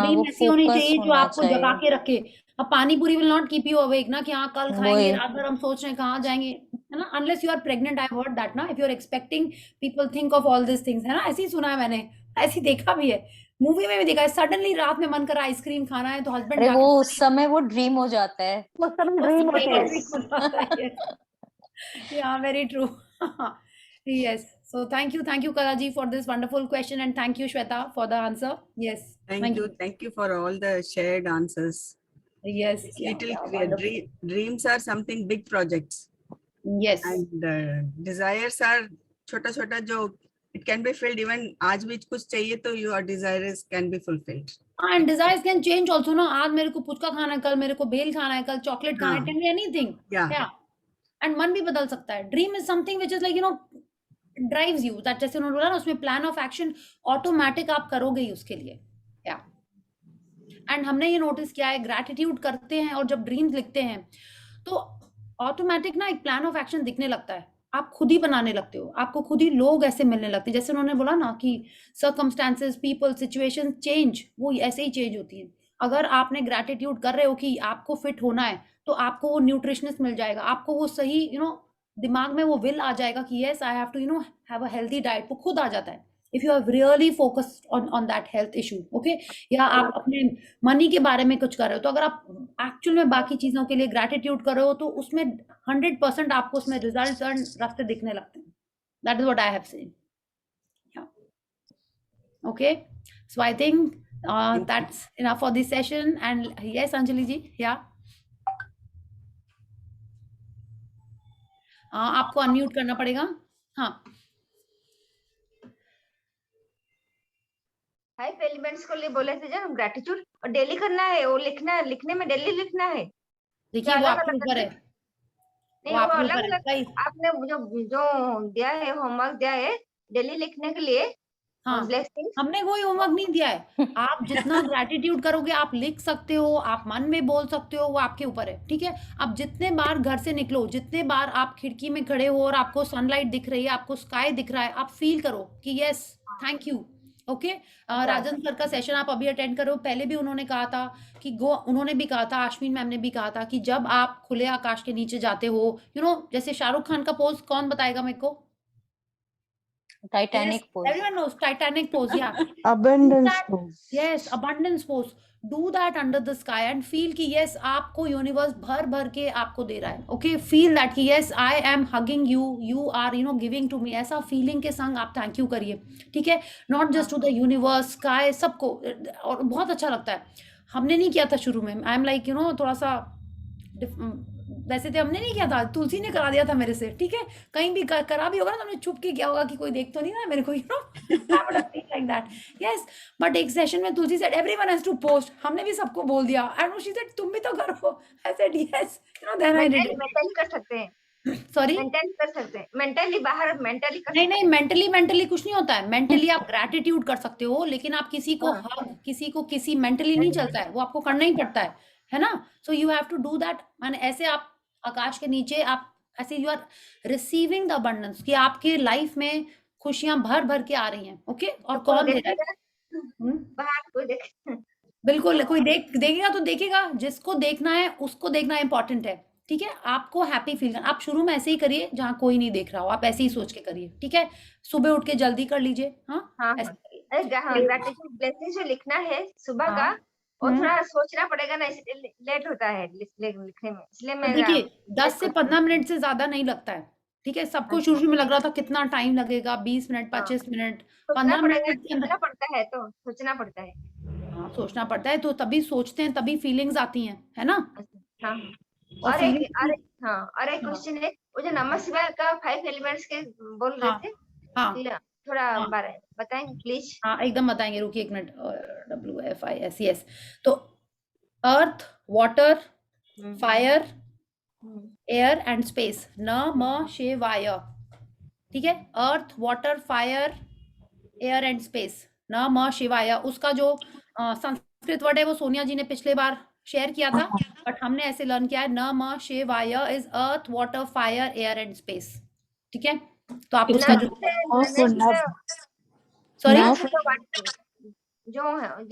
Dream ऐसी होनी चाहिए जो आपको जगा के रखे. अब पानी पूरी will not keep you awake ना, कि हाँ कल खाएंगे, रात भर हम सोच रहे हैं कहाँ जाएंगे, है ना. Unless you are pregnant, I heard that ना. If you are expecting, people think of all these things, है ना. ऐसे ही सुना है मैंने, ऐसे देखा भी है, मूवी में भी देखा है. सडनली रात में मन करा आइसक्रीम खाना है, तो हस्बैंड अरे वो उस समय वो ड्रीम हो जाता है. उस समय ड्रीम होती है. Yeah, very true. Yes. So thank you, Kalaji, for this wonderful question, and thank you, Shweta, for the answer. Yes. Thank you for all the shared answers. Yes. Dreams are something big projects. Yes. And desires are छोटा जो it can be filled. Even आज भी कुछ चाहिए तो your desires can be fulfilled. And desires can change also, ना. आज मेरे को पुचका खाना है, कल मेरे को बेल खाना है, कल चॉकलेट खाना है. It can be anything. Yeah. And मन भी बदल सकता है। Dream is something which is like drives you, that जैसे उन्होंने बोला ना, उसमें प्लान ऑफ एक्शन ऑटोमेटिक आप करोगे ही उसके लिए। या एंड हमने ये नोटिस किया है, ग्रैटिट्यूड करते हैं और जब ड्रीम्स लिखते हैं तो ऑटोमेटिक ना एक प्लान ऑफ एक्शन दिखने लगता है, आप खुद ही बनाने लगते हो, आपको खुद ही लोग ऐसे मिलने लगते हैं। जैसे उन्होंने बोला ना कि सर्कमस्टांसेस, पीपल, सिचुएशन चेंज, वो ऐसे ही चेंज होती है। अगर आपने ग्रैटिट्यूड कर रहे हो कि आपको फिट होना है, तो आपको वो न्यूट्रिशनिस्ट मिल जाएगा, आपको वो सही दिमाग में वो विल आ जाएगा कि yes I have to have a healthy diet, वो खुद आ जाता है if you have really focused on that health issue. Okay, या आप अपने मनी के बारे में कुछ कर रहे हो, तो अगर आप एक्चुअल में बाकी चीजों के लिए ग्रैटिट्यूड कर रहे हो तो उसमें 100% आपको उसमें रिजल्ट और रास्ते दिखने लगते हैं। That is what I have seen. Okay, so I think that's enough for this session. And yes Anjali ji, या आपको अनम्यूट करना पड़ेगा। हाँ, फाइव एलिमेंट्स को लिए बोले थे जो ग्रेटिट्यूड, और डेली करना है, वो लिखना है, लिखने में डेली लिखना है। देखिए वो आपके ऊपर है, नहीं वो वो आपके अलग ऊपर है। अलग आपने जो दिया है, होमवर्क दिया है डेली लिखने के लिए। हाँ, ब्लेसिंग्स हमने कोई होमवर्क नहीं दिया है, आप जितना ग्रैटिट्यूड करोगे आप लिख सकते हो, आप मन में बोल सकते हो, वो आपके ऊपर है। ठीक है, आप जितने बार घर से निकलो, जितने बार आप खिड़की में खड़े हो और आपको सनलाइट दिख रही है, आपको स्काई दिख रहा है, आप फील करो कि yes thank you. Okay, Rajan sir का सेशन आप अभी अटेंड करो, पहले भी उन्होंने कहा था कि उन्होंने भी कहा था, आश्विन मैम ने भी कहा था कि जब आप खुले आकाश के नीचे जाते हो, जैसे शाहरुख खान का पोज कौन बताएगा मेरे को? Titanic Yes, pose. everyone knows Titanic pose, yeah. Abundance pose. Yes, abundance pose. Do that under the sky and feel कि yes आपको यूनिवर्स भर भर के आपको दे रहा है। Okay, feel that कि yes I am hugging you, you are giving to me, ऐसा फीलिंग के संग आप थैंक यू करिए। ठीक है, not just to the universe, sky, सबको, और बहुत अच्छा लगता है। हमने नहीं किया था शुरू में, आई एम लाइक थोड़ा सा वैसे तो हमने नहीं किया था, तुलसी ने करा दिया था मेरे से। ठीक है, कहीं भी करा भी होगा ना, तो हमने छुप के किया होगा कि कोई देख तो नहीं रहा है मेरे को, लाइक दैट। यस, बट एक सेशन में Tulsi said everyone has to post, हमने भी सबको बोल दिया, एंड शी सेड तुम भी तो करो। I said yes, then I did. Mentally कर सकते हैं, सॉरी, मेंटली कर सकते हैं, मेंटली बाहर मेंटली कर नहीं मेंटली कुछ नहीं होता है। मेंटली आप ग्रैटिट्यूड कर सकते हो, लेकिन आप किसी को किसी मेंटली नहीं चलता है, वो आपको करना ही पड़ता है ना। So you have to do that. माने ऐसे आप आकाश के नीचे, आप ऐसे you are receiving the abundance कि आपके लाइफ में खुशियां भर भर के आ रही हैं। ओके, और कौन दे रहा है? बाहर कोई देख, बिल्कुल, कोई देखेगा तो देखेगा, जिसको देखना है उसको देखना इंपॉर्टेंट है। ठीक है, आपको हैप्पी फील करना, आप शुरू में ऐसे ही करिए जहाँ कोई नहीं देख रहा हो, आप ऐसे ही सोच के करिए। ठीक है, सुबह उठ के जल्दी कर लीजिए। हाँ, ऐसे करिए। ग्रैटिट्यूड ब्लेसिंग जो लिखना है सुबह का, और थोड़ा सोचना पड़ेगा ना, इसलिए लेट होता है लिखने में, इसलिए मैं देखिए 10 से 15 मिनट से ज्यादा नहीं लगता है। ठीक है, सबको शुरू में लग रहा था कितना टाइम लगेगा, 20 मिनट, 25 मिनट, 15 मिनट के अंदर। सोचना पड़ता है, तो सोचना पड़ता है। हाँ, सोचना पड़ता है, तो तभी सोचते हैं, तभी फीलिंग्स आती हैं, है ना। हाँ, और एक क्वेश्चन है, वो जो नमः शिवाय का 5 एलिमेंट्स के बोल रहे थे, हाँ, थोड़ा बारे बताएंगे प्लीज। हाँ, एकदम बताएंगे, रुकिए एक मिनट। WFIS, तो earth, water, fire, air and space, नमः शिवाय। ठीक है, earth, water, fire, air and space, नमः शिवाय। उसका जो संस्कृत वर्ड है वो सोनिया जी ने पिछले बार शेयर किया था, बट हमने ऐसे लर्न किया है, नमः शिवाय is earth, water, fire, air and space. ठीक है, तो आप उसका जो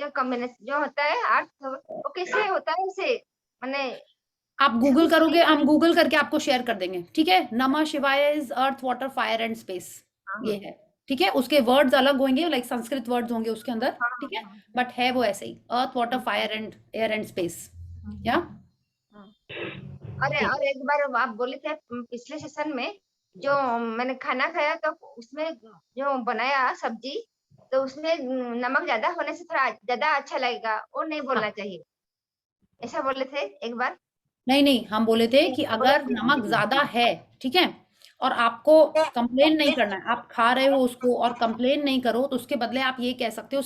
कॉम्बिनेशन जो होता है अर्थ, वो कैसे होता है, उसे माने आप गूगल करोगे, हम गूगल करके आपको शेयर कर देंगे। ठीक है, नमः शिवाय is earth, water, fire and space, ये है। ठीक है, उसके वर्ड्स अलग होंगे, लाइक संस्कृत वर्ड्स होंगे उसके अंदर। ठीक है, बट है वो ऐसे ही, earth, water, fire and air and space. या और एक बार आप बोले थे पिछले सेशन में, जो मैंने खाना खाया तो उसमें जो बनाया सब्जी, तो उसमें नमक ज्यादा होने से थोड़ा ज्यादा अच्छा लगेगा, वो नहीं बोलना चाहिए, ऐसा बोले थे एक बार। नहीं, हम बोले थे कि अगर नमक ज्यादा है, ठीक है, और आपको कंप्लेन नहीं करना है, आप खा रहे हो उसको और कंप्लेन नहीं करो, तो उसके बदले आप ये कह सकते हो,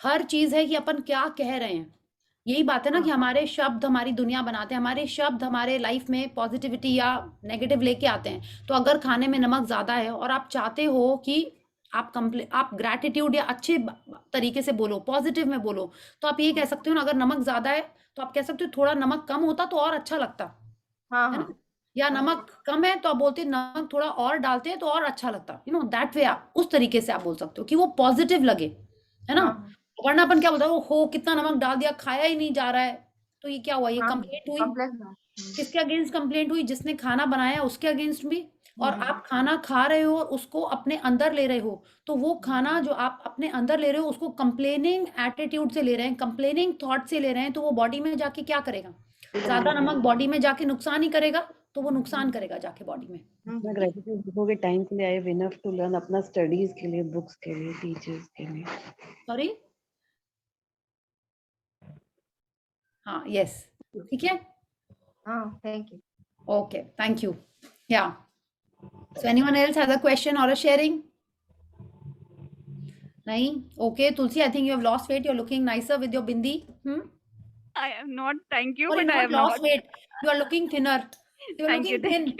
हर चीज है कि अपन क्या कह रहे हैं। यही बात है ना कि हमारे शब्द हमारी दुनिया बनाते हैं, हमारे शब्द हमारे लाइफ में पॉजिटिविटी या नेगेटिव लेके आते हैं। तो अगर खाने में नमक ज़्यादा है और आप चाहते हो कि आप ग्रैटिट्यूड या अच्छे तरीके से बोलो, पॉजिटिव में बोलो, तो आप ये कह सकते हो ना, अगर नमक ज़्यादा है तो आप कह सकते हो थोड़ा नमक कम होता तो और अच्छा लगता, हाँ है ना? हाँ या नमक कम है तो आप बोलते हैं नमक थोड़ा और डालते हैं तो और अच्छा लगता, दैट वे आप उस तरीके से आप बोल सकते हो कि वो पॉजिटिव लगे, है ना? हाँ वरना अपन क्या बोलता है, हो कितना नमक डाल दिया, खाया ही नहीं जा रहा है, तो ये क्या हुआ, ये हाँ कंप्लेंट हुई। कॉम्प्लेक्स किसके अगेंस्ट कंप्लेंट हुई? जिसने खाना बनाया उसके अगेंस्ट भी। और आप खाना खा रहे हो और उसको अपने अंदर ले रहे हो, तो वो खाना जो आप अपने अंदर ले रहे हो उसको कंप्लेनिंग एटीट्यूड से ले रहे हैं, कंप्लेनिंग थॉट से ले रहे हैं, तो वो बॉडी में जाके क्या करेगा? ज्यादा नमक बॉडी में जाके नुकसान ही करेगा, तो वो नुकसान करेगा जाके बॉडी में। अपना ग्रेजुएशन लिखोगे टाइम के लिए, I have enough to learn, अपना स्टडीज के लिए, बुक्स के लिए, टीचर्स के लिए। सॉरी, हाँ, यस, ठीक है, हाँ thank you okay, thank you. या so anyone else has a question और अ शेयरिंग? नहीं, okay, Tulsi, I think you have lost weight, you are looking nicer with your bindi. I am not, thank you, Or you but I not am lost not. weight, you are looking thinner, you are Thank you, looking thin.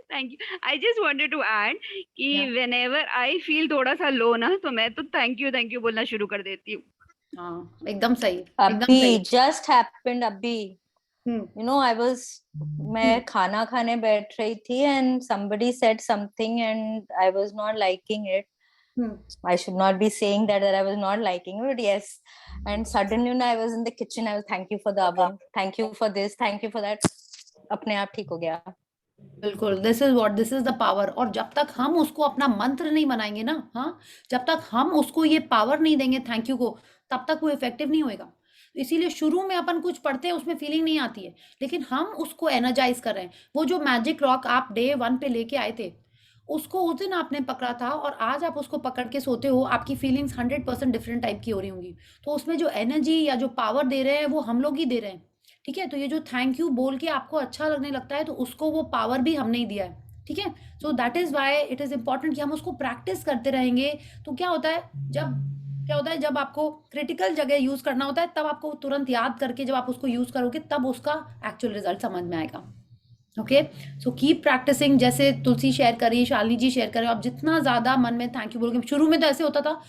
thank you. I just wanted to add कि Yeah. whenever I feel थोड़ा सा लो ना, तो मैं तो thank you बोलना शुरू कर देती हूँ। हाँ, एकदम सही, एकदम अभी सही। जस्ट हैपेंड अभी, यू नो, मैं खाना खाने बैठ रही थी and somebody said something and I was not liking it. I should not be saying that I was not liking it, but yes, and suddenly I was in the kitchen, I was thank you for the oven, thank you for this, thank you for that, अपने आप ठीक हो गया। बिल्कुल, this is the power. और जब तक हम उसको अपना मंत्र नहीं बनाएंगे ना, हाँ, जब तक हम उसको ये पावर नहीं देंगे थैंक यू को, तब तक वो इफेक्टिव नहीं होएगा। इसीलिए शुरू में अपन कुछ पढ़ते हैं उसमें फीलिंग नहीं आती है, लेकिन हम उसको एनर्जाइज कर रहे हैं। वो जो मैजिक रॉक आप डे 1 पे लेके आए थे, उसको उस दिन आपने पकड़ा था और आज आप उसको पकड़ के सोते हो, आपकी फीलिंग्स 100% डिफरेंट टाइप की हो रही होंगी। तो उसमें जो एनर्जी या जो पावर दे रहे हैं वो हम लोग ही दे रहे हैं, ठीक है? तो ये जो थैंक यू बोल के आपको अच्छा लगने लगता है, तो उसको वो पावर भी हमने ही दिया है, ठीक है? So that is why it is important कि हम उसको प्रैक्टिस करते रहेंगे। तो क्या होता है, जब आपको क्रिटिकल जगह यूज करना होता है, तब आपको तुरंत याद करके जब आप उसको यूज करोगे, तब उसका एक्चुअल रिजल्ट समझ में आएगा। Okay, so keep practicing. जैसे तुलसी शेयर करी, शालिनी जी शेयर करें, आप जितना ज्यादा मन में थैंक यू बोलोगे। शुरू में तो ऐसे होता था,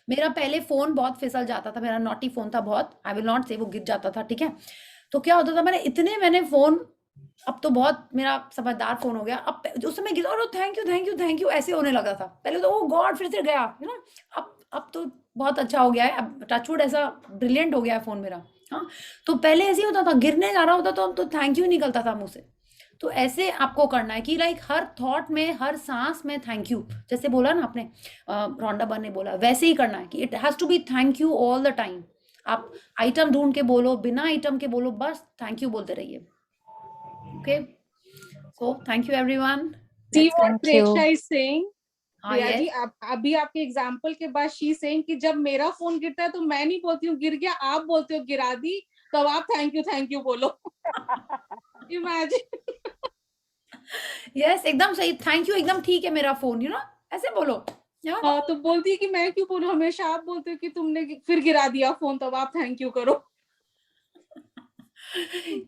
मेरा पहले फोन बहुत फिसल जाता था, मेरा नॉटी फोन था बहुत, आई विल नॉट से, वो गिर जाता था, ठीक है? तो क्या होता था, मैंने फोन, अब तो बहुत मेरा समझदार फोन हो गया, अब उस समय गिरा और थैंक यू ऐसे होने लगा था। पहले तो ओ गॉड फिर से गया, है ना? अब तो बहुत अच्छा हो गया है, अब टचवुड ऐसा ब्रिलियंट हो गया है फोन मेरा। हाँ, तो पहले ऐसे ही होता था, गिरने जा रहा होता तो अब तो थैंक यू निकलता था मुंह से। तो ऐसे आपको करना है कि लाइक हर थॉट में, हर सांस में थैंक यू, जैसे बोला ना आपने, रॉन्डा बन ने बोला, वैसे ही करना है कि it has to be thank you all the time. आप आइटम ढूंढ के बोलो, बिना आइटम के बोलो, बस थैंक यू बोलते रहिए। Okay, so thank you everyone. See what Preksha is saying? हाँ, प्रिया yes. जी, अभी आपके एग्जाम्पल के बाद शी सेइंग कि जब मेरा फोन गिरता है तो मैं नहीं बोलती हूँ गिर गया, आप बोलते हो गिरा दी, तब आप थैंक यू बोलो। इमेजिन। यस, एकदम सही, थैंक यू एकदम ठीक है मेरा फोन, ऐसे बोलो। हाँ, तो बोलती है कि मैं क्यों बोलूं, हमेशा आप बोलते हो कि तुमने फिर गिरा दिया फोन, तब आप थैंक यू करो।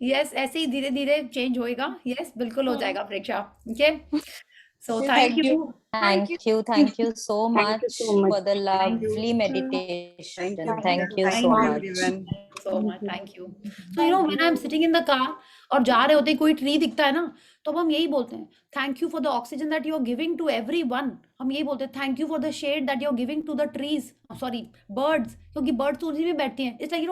यस, ऐसे ही धीरे धीरे चेंज होएगा। यस, बिल्कुल हो जाएगा Preksha. Okay, so thank you Thank you so much for the lovely meditation. Thank you so much. Thank you. So when I'm sitting in the car और जा रहे होते कोई ट्री दिखता है ना, तो हम यही बोलते हैं thank you for the oxygen that you are giving to everyone. हम यही बोलते हैं thank you for the shade that you are giving to the trees, sorry birds, क्योंकि बर्ड्स उसी में बैठती हैं। इट्स लाइक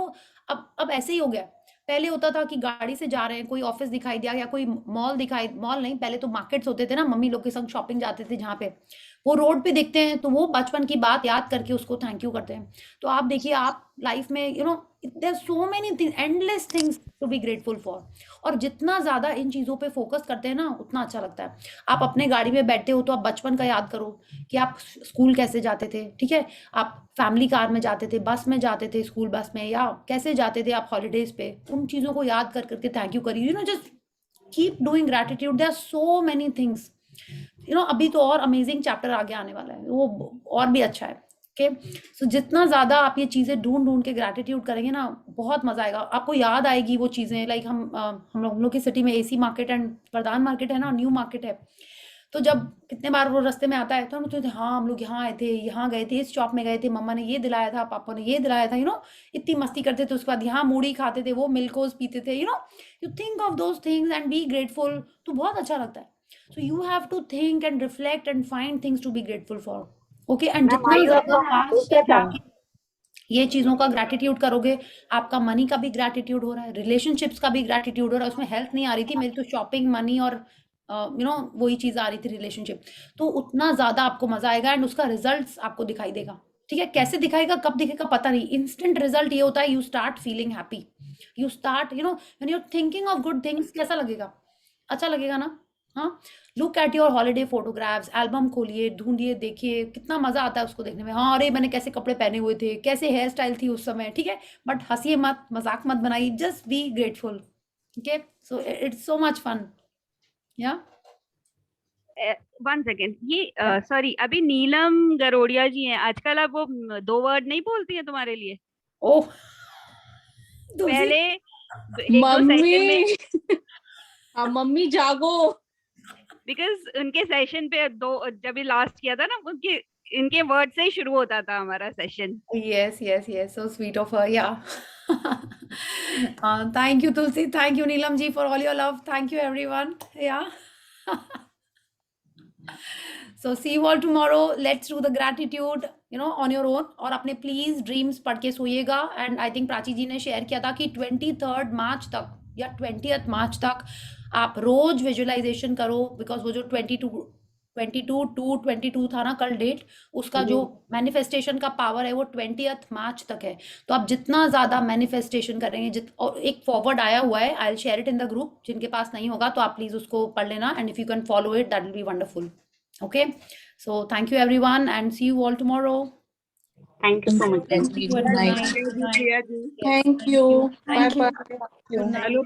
अब ऐसे ही हो गया। पहले होता था कि गाड़ी से जा रहे हैं, कोई ऑफिस दिखाई दिया या कोई मॉल नहीं, पहले तो मार्केट्स होते थे ना, मम्मी लोग के संग शॉपिंग जाते थे, जहाँ पे वो रोड पे दिखते हैं तो वो बचपन की बात याद करके उसको थैंक यू करते हैं। तो आप देखिए, आप लाइफ में there are so many things, endless things to be grateful for. और जितना ज्यादा इन चीजों पे फोकस करते हैं ना, उतना अच्छा लगता है। आप अपने गाड़ी में बैठते हो तो आप बचपन का याद करो कि आप स्कूल कैसे जाते थे, ठीक है? आप फैमिली कार में जाते थे, बस में जाते थे, स्कूल बस में, या कैसे जाते थे आप हॉलीडेज पे। उन चीजों को याद कर करके थैंक यू करिए। Just keep doing gratitude. There are so many things. अभी तो और अमेजिंग चैप्टर आगे आने वाला है, वो और भी अच्छा है। ओके सो जितना ज़्यादा आप ये चीज़ें ढूंढ के ग्रैटिट्यूड करेंगे ना, बहुत मज़ा आएगा आपको, याद आएगी वो चीज़ें। लाइक हम लोग की सिटी में AC market and Pradhan market है ना, न्यू मार्केट है। तो जब कितने बार वो रास्ते में आता है तो हम सोचते हाँ हम लोग यहाँ आए थे, यहाँ गए थे, इस शॉप में गए थे, मम्मा ने ये दिलाया था, पापा ने ये दिलाया था, यू नो, इतनी मस्ती करते थे। उसके बाद यहाँ मूढ़ी खाते थे, वो मिल्कोज पीते थे, you know, you think of those things and be grateful, तो बहुत अच्छा लगता है। So you have to think and reflect and find things to be grateful for. Okay and जितना ज्यादा फास्ट आप ये चीजों का ग्रैटिट्यूड करोगे, आपका मनी का भी ग्रैटिट्यूड हो रहा है, रिलेशनशिप्स का भी ग्रैटिट्यूड हो रहा है। उसमें हेल्थ नहीं आ रही थी मेरी, तो शॉपिंग, मनी और यू नो वही चीज आ रही थी, रिलेशनशिप। तो उतना ज्यादा आपको मजा आएगा एंड उसका रिजल्ट आपको दिखाई देगा। ठीक है, कैसे दिखाएगा, कब दिखेगा पता नहीं, इंस्टेंट रिजल्ट ये होता है, you start feeling happy, you start you know when you are thinking of good things, कैसा लगेगा, अच्छा लगेगा ना। हाँ, look at your holiday photographs, album खोलिए, ढूंढिए, देखिए, कितना मजा आता है उसको देखने में। हाँ अरे मैंने कैसे कपड़े पहने हुए थे, कैसे हेयर स्टाइल थी उस समय, ठीक है, बट हंसिए मत, मजाक मत बनाइए, just be grateful. Okay so it's so much fun. या 1 सेकेंड, ये सॉरी, अभी नीलम गरोड़िया जी हैं, आजकल आप वो 2 वर्ड नहीं बोलती हैं तुम्हारे लिए? ओह पहले 1-2 सेशन में हाँ मम्मी जागो, बिकॉज उनके सेशन पे जब ये लास्ट किया था ना, उनके इनके वर्ड से ही शुरू होता था हमारा session. yes so sweet of her, yeah. Thank you Tulsi, thank you Neelam ji for all your love, thank you everyone, yeah. So see you all tomorrow, let's do the gratitude you know on your own, और अपने please dreams पढ़ के सोइएगा। And I think Prachi जी ने share किया था कि 23 मार्च तक या 20 मार्च तक आप रोज विजुअलाइजेशन करो, बिकॉज वो जो 22 था ना कल डेट, उसका जो मैनिफेस्टेशन का पावर है वो 20 मार्च तक है। तो आप जितना ज्यादा मैनिफेस्टेशन करेंगे, और एक फॉरवर्ड आया हुआ है, I will share it in the group, जिनके पास नहीं होगा तो आप प्लीज उसको पढ़ लेना, and if you can follow it that will be wonderful. Okay, so thank you everyone and see you all tomorrow. Thank you so much. Good night. thank you, bye bye। Good night.